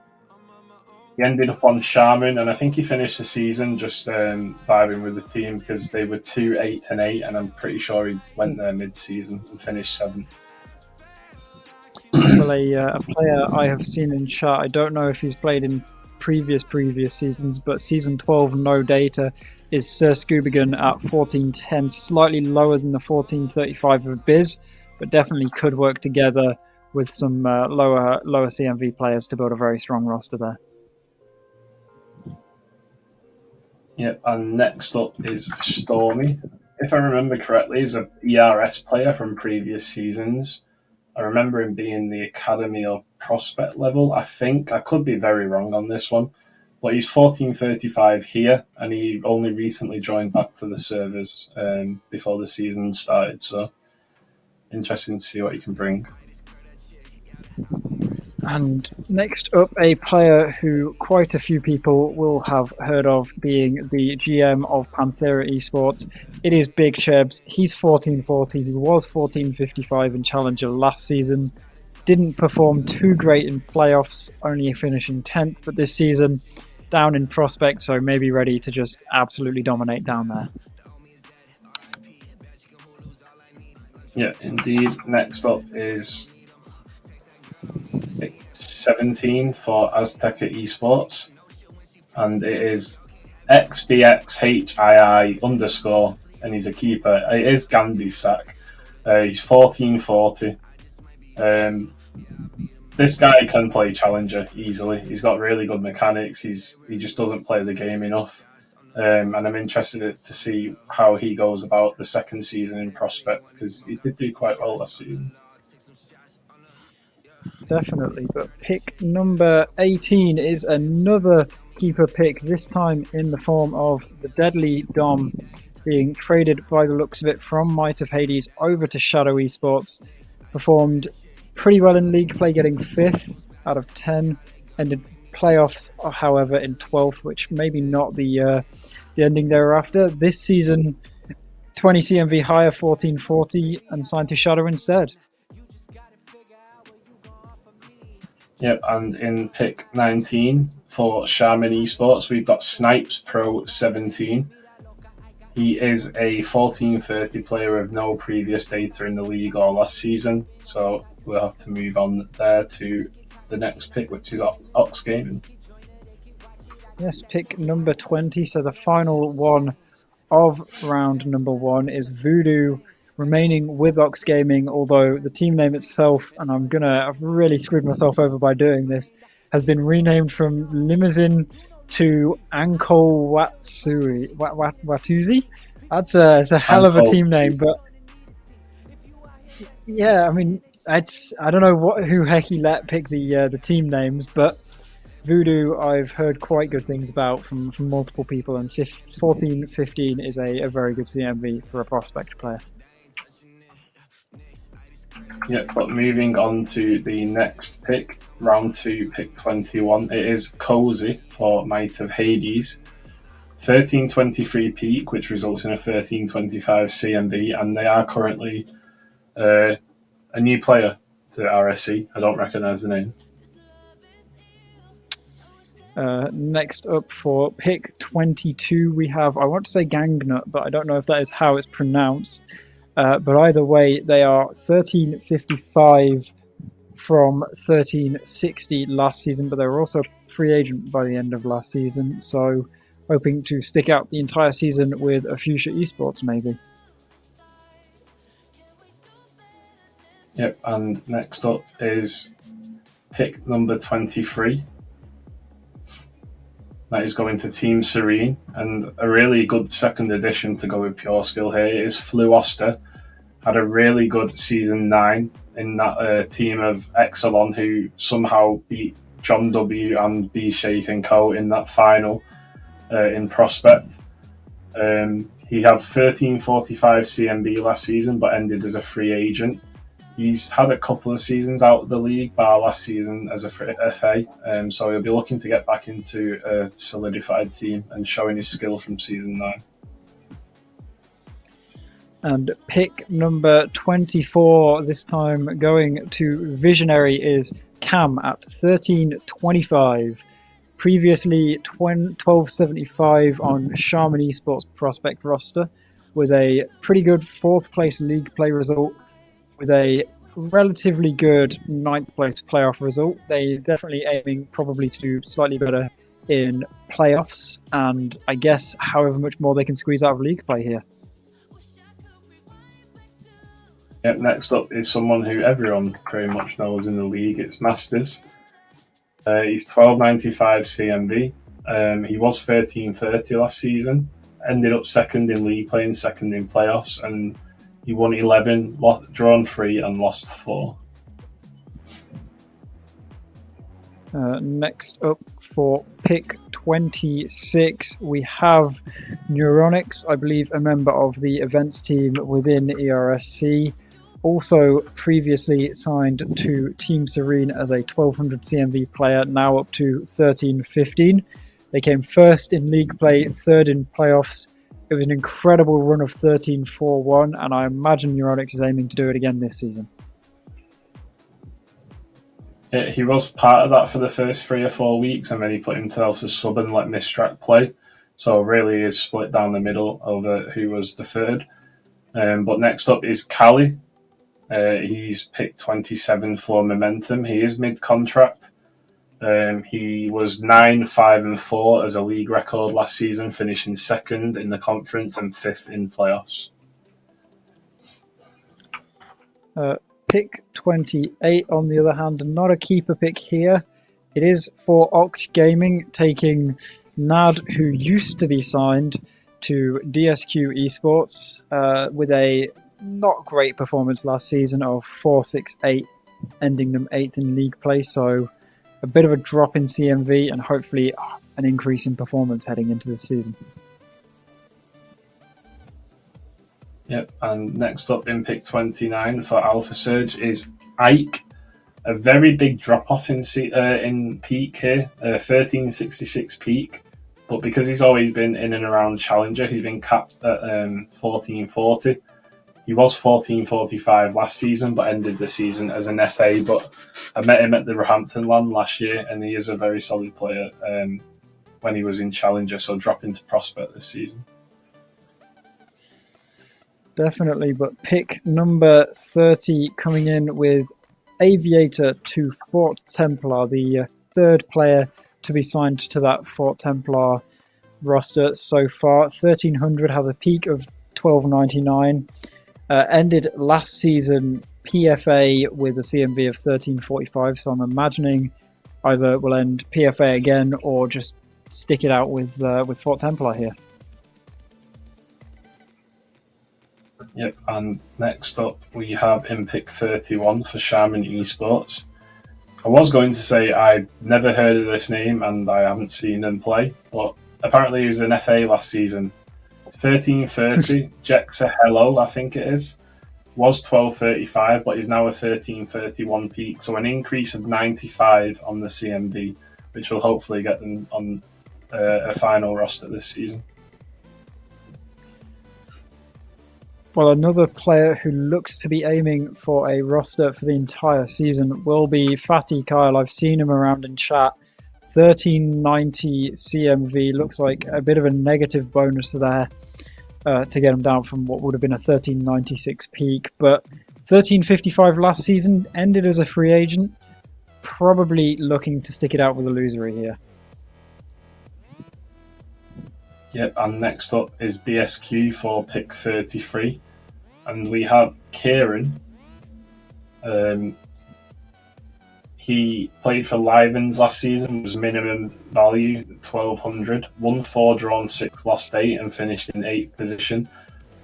He ended up on Sharman, and I think he finished the season just vibing with the team because they were 2-8-8, and I'm pretty sure he went there mid-season and finished 7th. Well, a player I have seen in chat, I don't know if he's played in previous seasons, but season 12 no data is Sir Scoobigan at 1410, slightly lower than the 1435 of Biz, but definitely could work together with some lower CMV players to build a very strong roster there. Yep, and next up is Stormy. If I remember correctly, he's an ERS player from previous seasons. I remember him being the academy or prospect level, I think. I could be very wrong on this one. But he's 1435 here, and he only recently joined back to the servers before the season started. So, interesting to see what he can bring. And next up, a player who quite a few people will have heard of, being the GM of Panthera Esports. It is Big Chebs. He's 1440. He was 1455 in Challenger last season. Didn't perform too great in playoffs, only finishing 10th. But this season, down in Prospect, so maybe ready to just absolutely dominate down there. Yeah, indeed. Next up is 17 for Azteca Esports, and it is XBXHII_, and he's a keeper. It is Gandhi's sack. He's 1440. This guy can play Challenger easily. He's got really good mechanics. He just doesn't play the game enough. And I'm interested to see how he goes about the second season in Prospect, because he did do quite well last season. Definitely, but pick number 18 is another keeper pick, this time in the form of the Deadly Dom, being traded by the looks of it from Might of Hades over to Shadow Esports. Performed pretty well in league play, getting 5th out of 10. Ended playoffs, however, in 12th, which maybe not the ending thereafter. This season, 20 CMV higher, 1440, and signed to Shadow instead. Yep, and in pick 19 for Shaman Esports, we've got Snipes Pro 17. He is a 1430 player with no previous data in the league or last season, so we'll have to move on there to the next pick, which is Ox Gaming. Yes, pick number 20, so the final one of round number 1 is Voodoo, remaining with Ox Gaming, although the team name itself, and I've really screwed myself over by doing this, has been renamed from Limousine to Anko Watuzi. It's a hell of a team name, but yeah, I mean, I don't know who heck he let pick the team names, but Voodoo I've heard quite good things about from multiple people, and 14-15 is a very good CMV for a prospect player. Yeah, but moving on to the next pick, round 2, pick 21, it is Cozy for Might of Hades. 1323 peak, which results in a 1325 CMV, and they are currently a new player to RSC. I don't recognise the name. Next up for pick 22, we have, I want to say Gangnut, but I don't know if that is how it's pronounced. But either way, they are 1355 from 1360 last season, but they were also free agent by the end of last season, so hoping to stick out the entire season with a Fuchsia Esports, maybe. Yep, and next up is pick number 23. That is going to Team Serene, and a really good second edition to go with pure skill here is Fluoster. Had a really good season 9 in that team of Exelon, who somehow beat John W and B Shake and Co in that final in Prospect. He had 1345 CMB last season, but ended as a free agent. He's had a couple of seasons out of the league, bar last season as a FA, so he'll be looking to get back into a solidified team and showing his skill from season 9. And pick number 24, this time going to Visionary, is Cam at 1325. previously 1275 on Shaman Esports Prospect roster, with a pretty good 4th place league play result, with a relatively good 9th place playoff result. They definitely aiming probably to do slightly better in playoffs, and I guess however much more they can squeeze out of league play here. Yep, next up is someone who everyone pretty much knows in the league. It's Masters. He's 1295 CMV. He was 1330 last season. Ended up second in league play and second in playoffs, and he won 11, drawn 3 and lost 4. Next up for pick 26, we have Neuronics, I believe a member of the events team within ERSC. Also previously signed to Team Serene as a 1200 CMV player, now up to 1315. They came first in league play, 3rd in playoffs. It was an incredible run of 13-4-1, and I imagine Neuronics is aiming to do it again this season. He was part of that for the first 3 or 4 weeks, and then he put himself as sub and let mistrack play. So really is split down the middle over who was the third. But next up is Cali. He's picked 27 for momentum. He is mid-contract. He was 9-5-4 as a league record last season, finishing 2nd in the conference and 5th in playoffs. Pick 28, on the other hand, not a keeper pick here. It is for Ox Gaming, taking Nad, who used to be signed to DSQ Esports with a not great performance last season of 4-6-8, ending them 8th in league play. So a bit of a drop in CMV and hopefully an increase in performance heading into the season. Yep, and next up in pick 29 for Alpha Surge is Ike. A very big drop-off in peak here, 1366 peak. But because he's always been in and around Challenger, he's been capped at 1440. He was 1445 last season, but ended the season as an FA. But I met him at the Roehampton LAN last year, and he is a very solid player when he was in Challenger, so dropping to Prospect this season. Definitely, but pick number 30 coming in with Aviator to Fort Templar, the 3rd player to be signed to that Fort Templar roster so far. 1300, has a peak of 1299. Ended last season PFA with a CMV of 1345, so I'm imagining either will end PFA again or just stick it out with Fort Templar here. Yep, and next up we have in pick 31 for Shaman Esports. I was going to say I'd never heard of this name and I haven't seen him play, but apparently he was an FA last season. 1330, Jexa Hello, I think it is. Was 1235, but he's now a 1331 peak, so an increase of 95 on the CMV, which will hopefully get them on a final roster this season. Well, another player who looks to be aiming for a roster for the entire season will be Fatty Kyle. I've seen him around in chat. 1390 CMV, looks like a bit of a negative bonus there to get him down from what would have been a 1396 peak. But 1355 last season, ended as a free agent. Probably looking to stick it out with a losery here. Yep, and next up is DSQ for pick 33. And we have Kieran. He played for Livens last season, was minimum value 1200, won 4, drawn 6, lost 8, and finished in 8th position.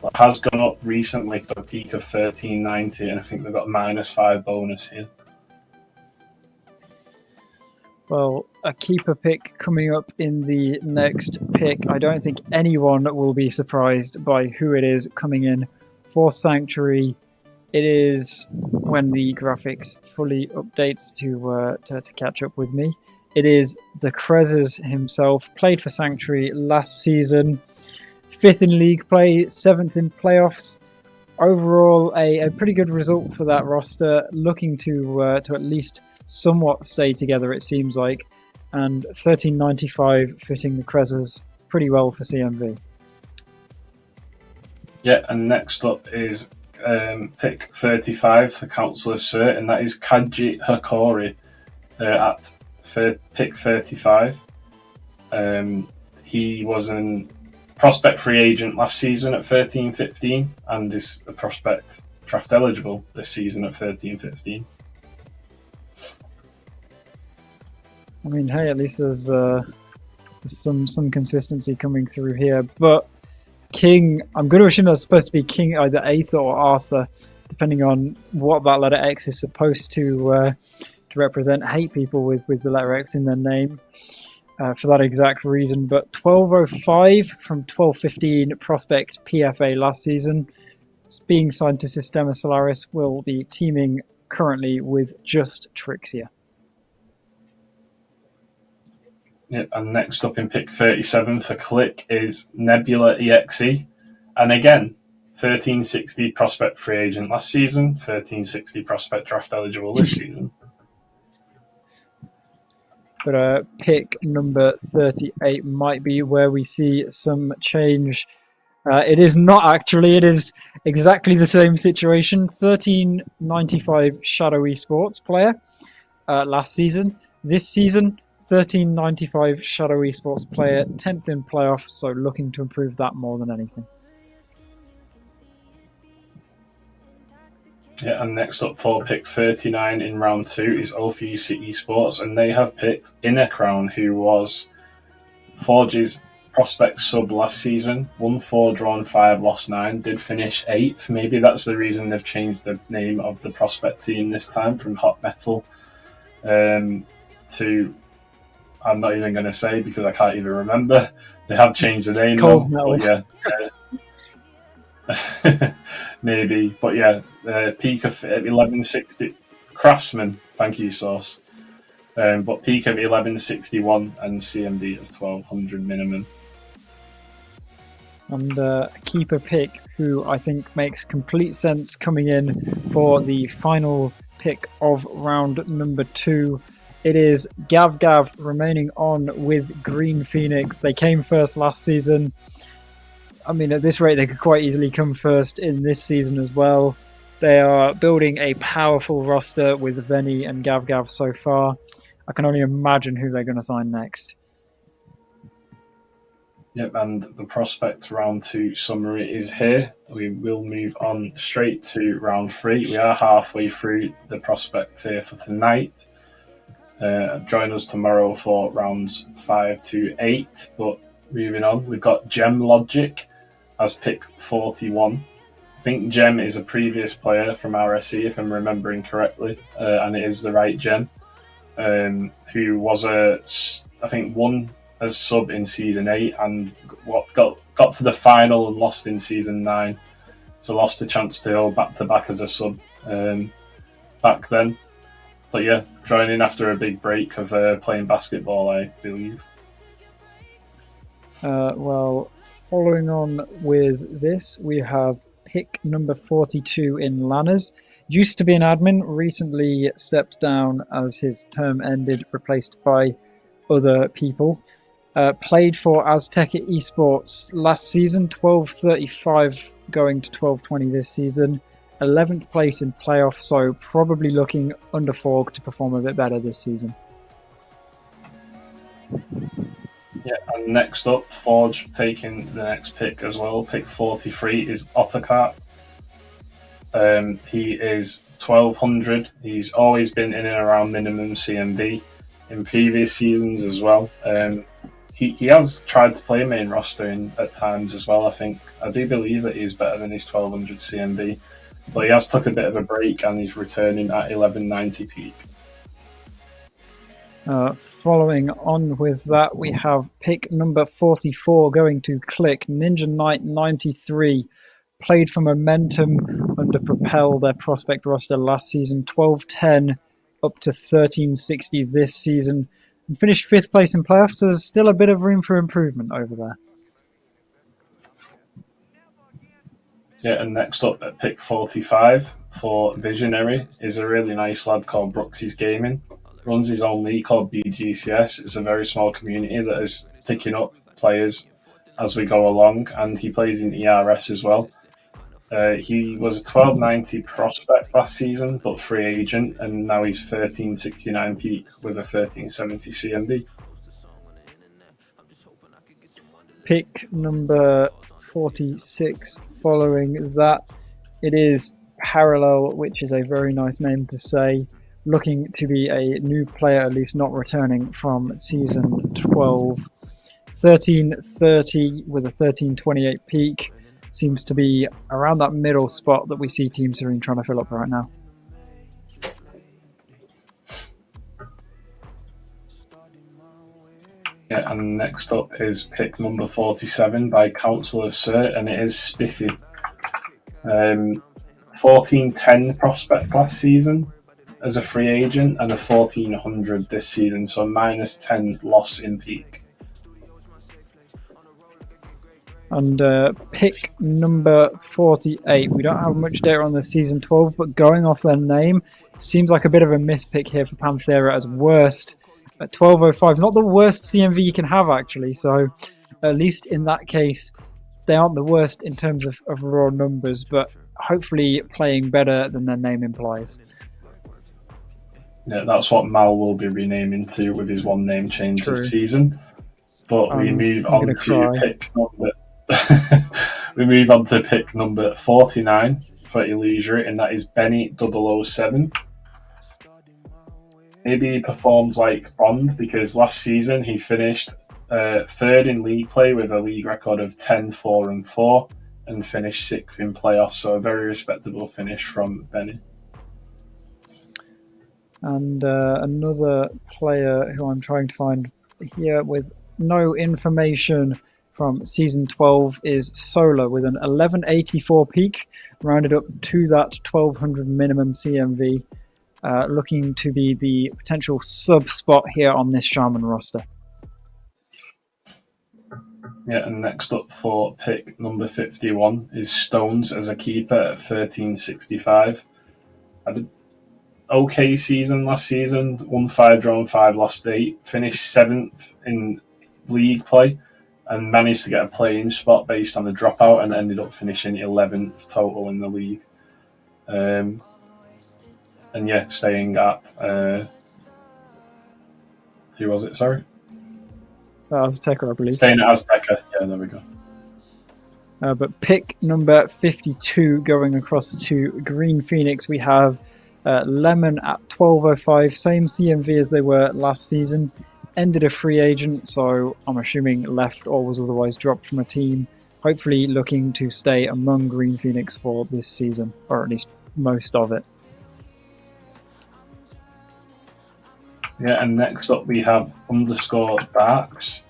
But has gone up recently to a peak of 1390, and I think they've got a -5 bonus here. Well, a keeper pick coming up in the next pick. I don't think anyone will be surprised by who it is coming in for Sanctuary. It is, when the graphics fully updates to catch up with me, it is the Krezes himself. Played for Sanctuary last season. 5th in league play, 7th in playoffs. Overall, a pretty good result for that roster. Looking to at least somewhat stay together, it seems like. and 1395 fitting the Crezzers pretty well for CMV. Yeah, and next up is pick 35 for Council of Cert, and that is Kaji Hakori at pick 35. He was a prospect free agent last season at 13-15 and is a prospect draft eligible this season at 13-15. I mean, hey, at least there's some consistency coming through here. But King, I'm going to assume that's supposed to be King, either Aether or Arthur, depending on what that letter X is supposed to represent. Hate people with the letter X in their name for that exact reason. But 1205 from 1215 prospect PFA last season, being signed to Sistema Solaris, will be teaming currently with just Trixia. Yep, and next up in pick 37 for Click is Nebula EXE. And again, 1360 prospect free agent last season, 1360 prospect draft eligible this season. But pick number 38 might be where we see some change. It is not actually, it is exactly the same situation. 1395 Shadow Esports player last season. This season, 1395 Shadow Esports player, 10th in playoff, so looking to improve that more than anything. Yeah, and next up for pick 39 in round 2 is OFUC Esports, and they have picked Inner Crown, who was Forge's prospect sub last season, won 4, drawn 5, lost 9, did finish 8th. Maybe that's the reason they've changed the name of the prospect team this time from Hot Metal to, I'm not even going to say because I can't even remember. They have changed the name Cold now, Metal. but yeah. Maybe, but yeah, peak of 1160 Craftsman, thank you, Source. But peak of 1161 and CMD of 1200 minimum. And keeper pick, who I think makes complete sense coming in for the final pick of round number 2. It is Gav Gav remaining on with Green Phoenix. They came first last season. I mean, at this rate, they could quite easily come first in this season as well. They are building a powerful roster with Veni and Gav Gav so far. I can only imagine who they're going to sign next. Yep, and the prospect round 2 summary is here. We will move on straight to round 3. We are halfway through the prospect here for tonight. Join us tomorrow for rounds 5 to 8. But moving on, we've got Gem Logic as pick 41. I think Gem is a previous player from RSC, if I'm remembering correctly, and it is the right Gem, who was I think won as sub in season 8 and got to the final and lost in season 9, so lost a chance to go back to back as a sub back then. But yeah, joining after a big break of playing basketball, I believe. Well, following on with this, we have pick number 42 in Lanners. Used to be an admin, recently stepped down as his term ended, replaced by other people. Played for Azteca Esports last season, 1235 going to 1220 this season. 11th place in playoffs, so probably looking under Forg to perform a bit better this season. Yeah, and next up, Forge taking the next pick as well. Pick 43 is Ottokar. He is 1200. He's always been in and around minimum CMV in previous seasons as well. He has tried to play main roster at times as well. I do believe that he's better than his 1200 CMV, but he has took a bit of a break and he's returning at 1190 peak. Following on with that, we have pick number 44 going to Click, Ninja Knight 93. Played for Momentum under Propel, their prospect roster last season, 1210 up to 1360 this season. And finished 5th place in playoffs, so there's still a bit of room for improvement over there. Yeah, and next up at pick 45 for Visionary is a really nice lad called Brooksy's Gaming. runs his own league called BGCS. It's a very small community that is picking up players as we go along, and he plays in ERS as well. He was a 1290 prospect last season, but free agent, and now he's 1369 peak with a 1370 CMV. Pick number 46 following that, it is Parallel, which is a very nice name to say. Looking to be a new player, at least not returning from season 12. 1330 with a 1328 peak. Seems to be around that middle spot that we see Team Serene trying to fill up right now. Yeah, and next up is pick number 47 by Council of Cert, and it is Spiffy. 1410 prospect last season as a free agent, and a 1400 this season, so a minus 10 loss in peak. And pick number 48. We don't have much data on the season 12, but going off their name, seems like a bit of a mispick here for Panthera as worst at 1205. Not the worst CMV you can have, actually. So at least in that case, they aren't the worst in terms of raw numbers, but hopefully playing better than their name implies. Yeah, that's what Mal will be renaming to with his one name change this season. But we move on to pick number. We move on to pick number 49 for Illusory, and that is Benny 007. Maybe he performs like Bond, because last season he finished third in league play with a league record of 10-4-4 and finished sixth in playoffs, so a very respectable finish from Benny. And another player who I'm trying to find here with no information from season 12 is Solar with an 1184 peak, rounded up to that 1200 minimum CMV, looking to be the potential sub spot here on this Shaman roster. Yeah, and next up for pick number 51 is Stones as a keeper at 1365. Had an okay season last season, won 5, drawn 5, lost 8, finished 7th in league play, and managed to get a play-in spot based on the dropout, and ended up finishing 11th total in the league. And yeah, staying at who was it? Sorry, Azteca, I believe. Staying at Azteca. Yeah, there we go. But pick number 52 going across to Green Phoenix, we have Lemon at 1205, same CMV as they were last season. Ended a free agent, so I'm assuming left or was otherwise dropped from a team. Hopefully looking to stay among Green Phoenix for this season, or at least most of it. Yeah, and next up we have _Darks.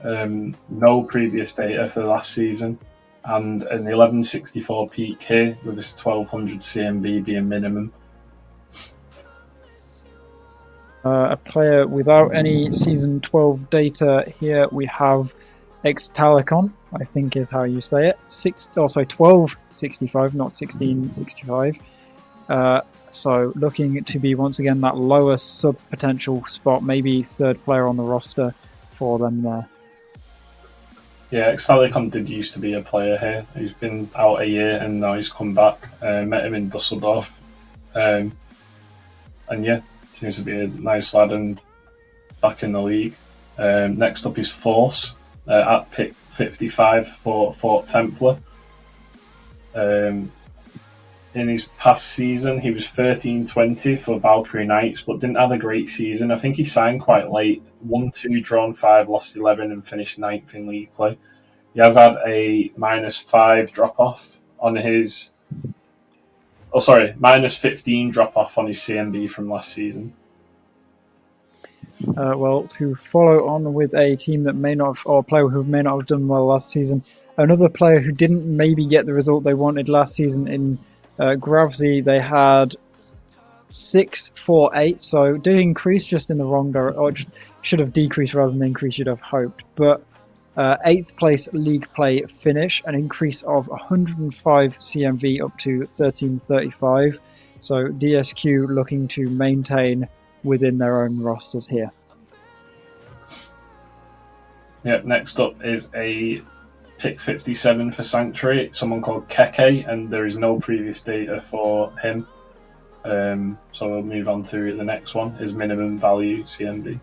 No previous data for last season, and an 1164 peak here with his 1200 CMV being minimum. A player without any season 12 data here, we have Extalicon, I think is how you say it. 1265, not 1665. So looking to be once again that lower sub potential spot, maybe third player on the roster for them there. Yeah, Extalicon did used to be a player here. He's been out a year and now he's come back. Met him in Dusseldorf. And yeah, seems to be a nice lad and back in the league. Next up is Force at pick 55 for Fort Templar. In his past season, he was 1320 for Valkyrie Knights, but didn't have a great season. I think he signed quite late. Won 2, drawn 5, lost 11, and finished 9th in league play. He has had a -5 drop-off on his... -15 drop-off on his CMB from last season. Well, to follow on with a team that may not have, or a player who may not have done well last season, another player who didn't maybe get the result they wanted last season in Gravzy, they had 648, so did increase just in the wrong direction, or should have decreased rather than increase, you'd have hoped. But 8th place league play finish, an increase of 105 CMV up to 1335. So DSQ looking to maintain within their own rosters here. Yep, next up is a pick 57 for Sanctuary, someone called Keke, and there is no previous data for him. So we'll move on to the next one, his minimum value CMV.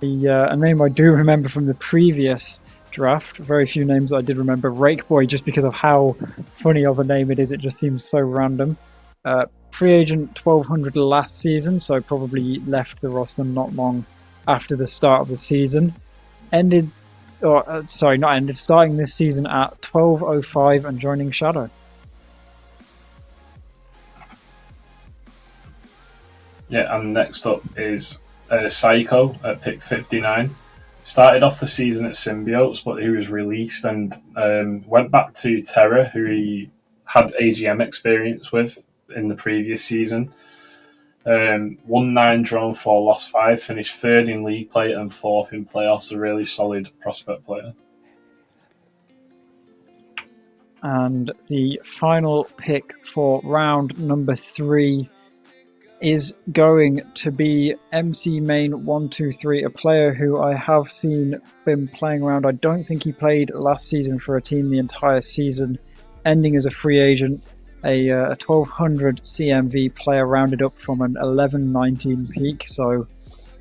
A name I do remember from the previous draft, very few names I did remember, Rake Boy, just because of how funny of a name it is, it just seems so random. Free agent 1200 last season, so probably left the roster not long after the start of the season. Starting this season at 1205 and joining Shadow. Yeah, and next up is Psycho at pick 59. Started off the season at Symbiotes, but he was released and went back to Terra, who he had AGM experience with in the previous season. Won 9, drawn 4, lost 5, finished 3rd in league play and 4th in playoffs. A really solid prospect player. And the final pick for round number 3 is going to be MC Main 123, a player who I have seen been playing around. I don't think he played last season for a team the entire season, ending as a free agent. A 1200 CMV player rounded up from an 1119 peak, so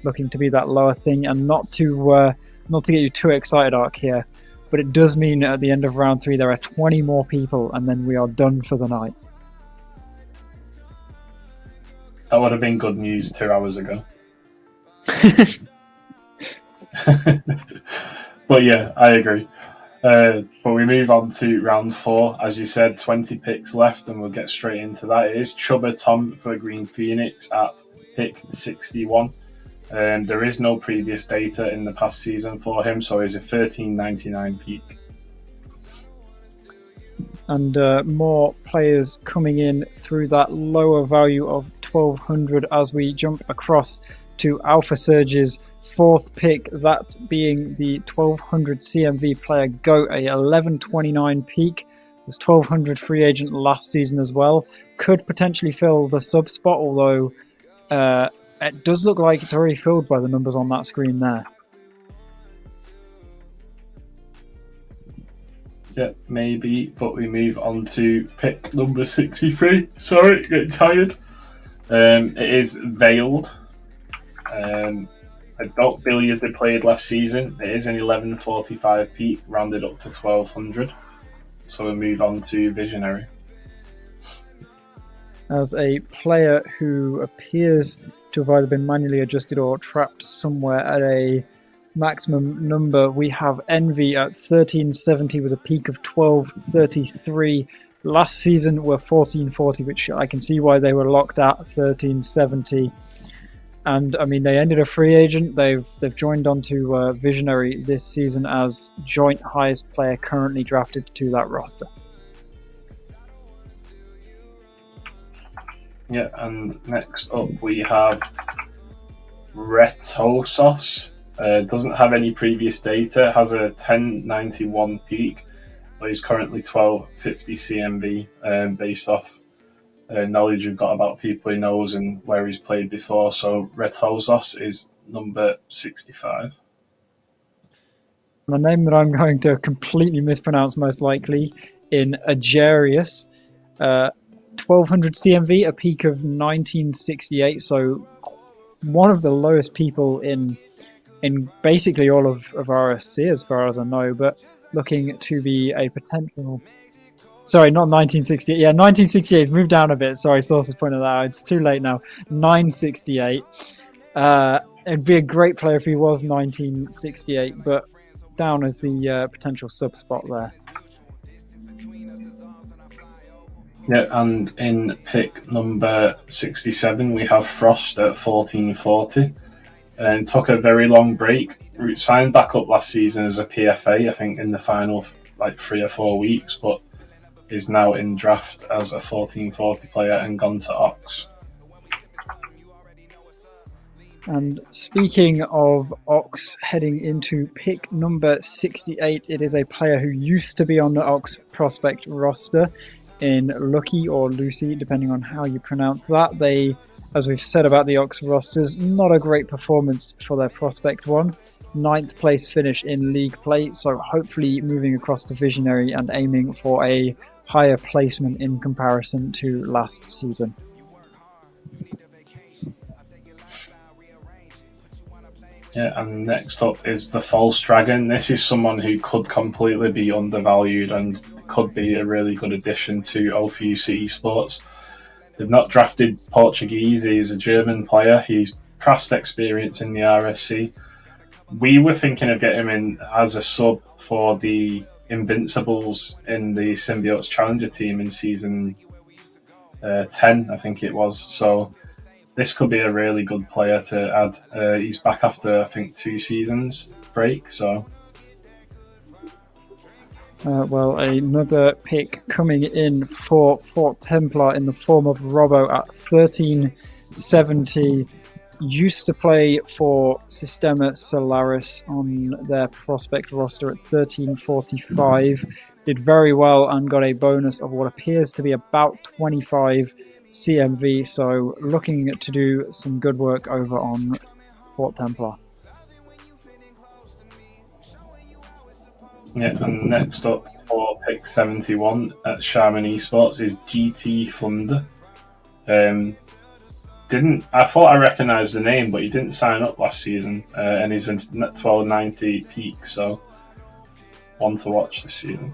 looking to be that lower thing, and not to get you too excited, Ark, here, but it does mean at the end of round 3 there are 20 more people, and then we are done for the night. That would have been good news 2 hours ago. But yeah, I agree. But we move on to round 4. As you said, 20 picks left, and we'll get straight into that. It is Chubba Tom for Green Phoenix at pick 61. There is no previous data in the past season for him, so he's a 1399 peak. And more players coming in through that lower value of 1200 as we jump across to Alpha Surge's 4th pick, that being the 1200 CMV player Goat, a 1129 peak. Was 1200 free agent last season as well. Could potentially fill the sub spot, although it does look like it's already filled by the numbers on that screen there. Yeah, maybe, but we move on to pick number 63. Sorry, getting tired. It is Veiled. Adult Billiard they played last season. It is an 1145 peak, rounded up to 1200. So we'll move on to Visionary. As a player who appears to have either been manually adjusted or trapped somewhere at a maximum number, we have Envy at 1370 with a peak of 1233. Last season were 1440, which I can see why they were locked at 1370. And I mean, they ended a free agent. They've joined onto Visionary this season as joint highest player currently drafted to that roster. Yeah, and next up we have Retosos. Doesn't have any previous data, has a 1091 peak, but he's currently 1250 CMV based off knowledge we've got about people he knows and where he's played before. So Retosos is number 65. The name that I'm going to completely mispronounce most likely in Agerius. 1200 CMV, a peak of 1968, so one of the lowest people in basically all of RSC as far as I know, but looking to be a potential... Sorry, not 1968. Yeah, 1968 has moved down a bit. Sorry, sources pointed that out. It's too late now. 968. It'd be a great player if he was 1968, but down as the potential sub spot there. Yeah, and in pick number 67, we have Frost at 1440. And took a very long break. Signed back up last season as a PFA, I think, in the final 3 or 4 weeks, but is now in draft as a 1440 player and gone to Ox. And speaking of Ox, heading into pick number 68, it is a player who used to be on the Ox prospect roster in Lucky or Lucy, depending on how you pronounce that. They as we've said about the Ox rosters, not a great performance for their prospect one. 9th place finish in league play, so hopefully moving across to Visionary and aiming for a higher placement in comparison to last season. Yeah, and next up is the False Dragon. This is someone who could completely be undervalued and could be a really good addition to OFUC Esports. They've not drafted Portuguese. He's a German player. He's past experience in the RSC. We were thinking of getting him in as a sub for the Invincibles in the Symbiotes Challenger team in season 10, I think it was. So this could be a really good player to add. He's back after, I think, 2 seasons break. So, well, another pick coming in for Fort Templar in the form of Robbo at 1370. Used to play for Sistema Salaries on their prospect roster at 1345. Did very well and got a bonus of what appears to be about 25 CMV. So looking to do some good work over on Fort Templar. yeah, and next up for pick 71 at Shaman Esports is GT Thunder. I thought I recognised the name, but he didn't sign up last season, and he's in 1290 peak, so one to watch this season.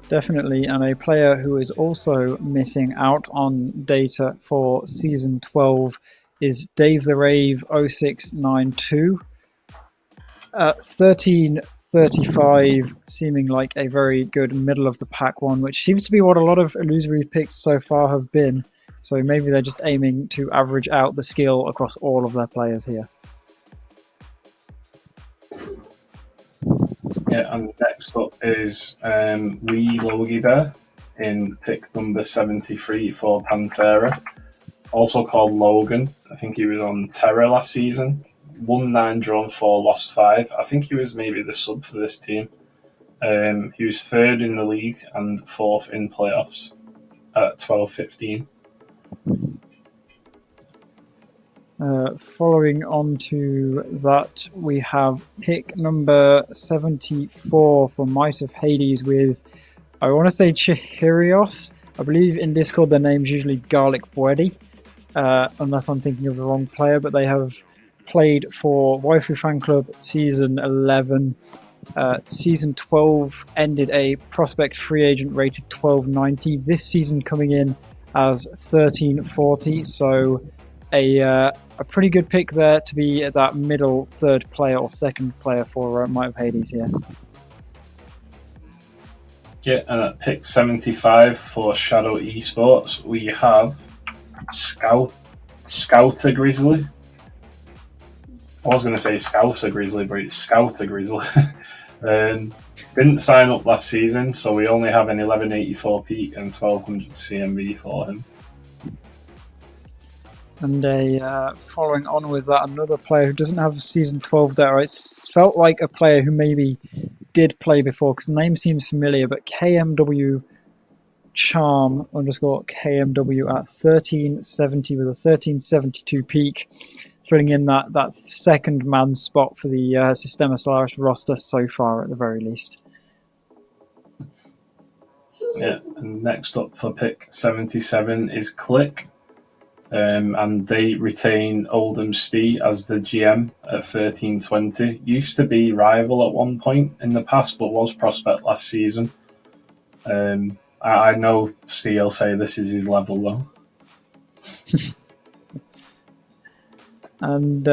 Definitely, and a player who is also missing out on data for season 12 is Dave the Rave 0692. 1335, seeming like a very good middle of the pack one, which seems to be what a lot of illusory picks so far have been. So maybe they're just aiming to average out the skill across all of their players here. Yeah, and next up is Lee Logie Bear in pick number 73 for Panthera. Also called Logan. I think he was on Terra last season. Won 9, drawn 4, lost 5. I think he was maybe the sub for this team. He was 3rd in the league and 4th in playoffs at 12-15. Following on to that, we have pick number 74 for Might of Hades with, I want to say Chihirios. I believe in Discord their name's usually Garlic Buedi, unless I'm thinking of the wrong player, but they have played for Waifu Fan Club season 11. Season 12 ended a prospect free agent rated 1290. This season coming in as 1340, so a pretty good pick there to be at that middle third player or second player for Might of Hades here. Yeah, and at pick 75 for Shadow Esports, we have Scouter Grizzly. I was going to say Scouter Grizzly, but it's Scouter Grizzly. Didn't sign up last season, so we only have an 1184 peak and 1200 CMV for him. And following on with that, another player who doesn't have season 12 there. It felt like a player who maybe did play before because the name seems familiar, but KMW Charm _ KMW at 1370 with a 1372 peak, filling in that second man spot for the Sistema Solaris roster so far at the very least. Yeah, and next up for pick 77 is Click. And they retain Oldham Stee as the GM at 1320. Used to be rival at one point in the past, but was prospect last season. I know Stee will say this is his level though. And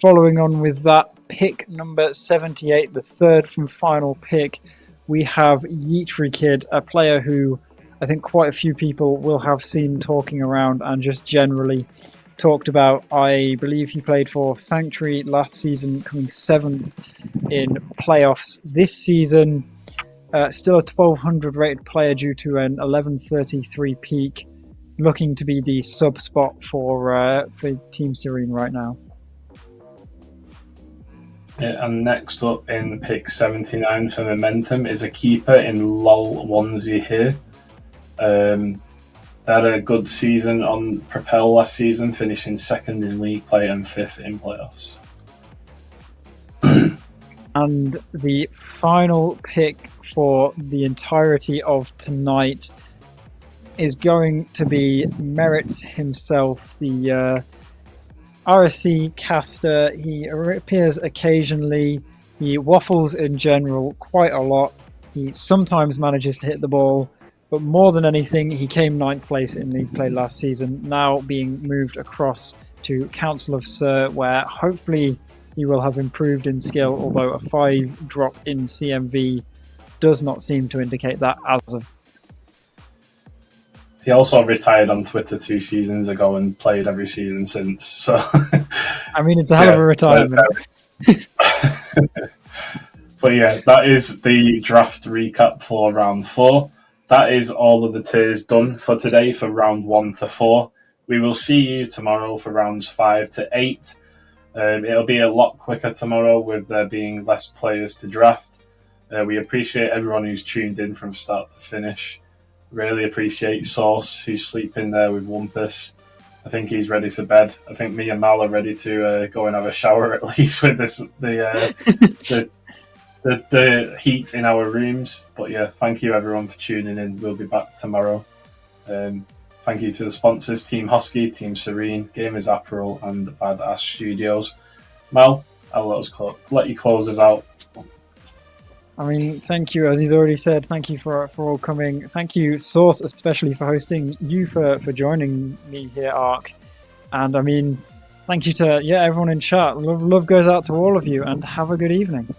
following on with that, pick number 78, the third from final pick, we have Yeetry Kid, a player who I think quite a few people will have seen talking around and just generally talked about. I believe he played for Sanctuary last season, coming 7th in playoffs this season. Still a 1200 rated player due to an 1133 peak, looking to be the sub spot for Team Serene right now. Yeah, and next up in pick 79 for Momentum is a keeper in LOL onesie here. They had a good season on Propel last season, finishing 2nd in league play and 5th in playoffs. And the final pick for the entirety of tonight is going to be Merritt himself, the RSC caster. He appears occasionally. He waffles in general quite a lot. He sometimes manages to hit the ball, but more than anything, he came 9th place in league play last season, now being moved across to Council of Sir, where hopefully he will have improved in skill, although a 5 drop in CMV does not seem to indicate that as of. He also retired on Twitter 2 seasons ago and played every season since. So, I mean, it's a hell of a retirement. But yeah, that is the draft recap for round 4. That is all of the tiers done for today for round 1 to 4. We will see you tomorrow for rounds 5 to 8. It'll be a lot quicker tomorrow with there being less players to draft. We appreciate everyone who's tuned in from start to finish. Really appreciate Sauce, who's sleeping there with Wumpus. I think he's ready for bed. I think me and Mal are ready to go and have a shower at least with the heat in our rooms. But yeah, thank you everyone for tuning in. We'll be back tomorrow. Thank you to the sponsors, Team Hosky, Team Serene, Gamers Apparel, and Badass Studios. Mal, I'll let you close us out. I mean, thank you, as he's already said. Thank you for all coming. Thank you, Source, especially for hosting. You for joining me here, Ark. And I mean, thank you to everyone in chat. Love goes out to all of you, and have a good evening.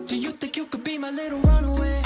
Do you think you could be my little runaway?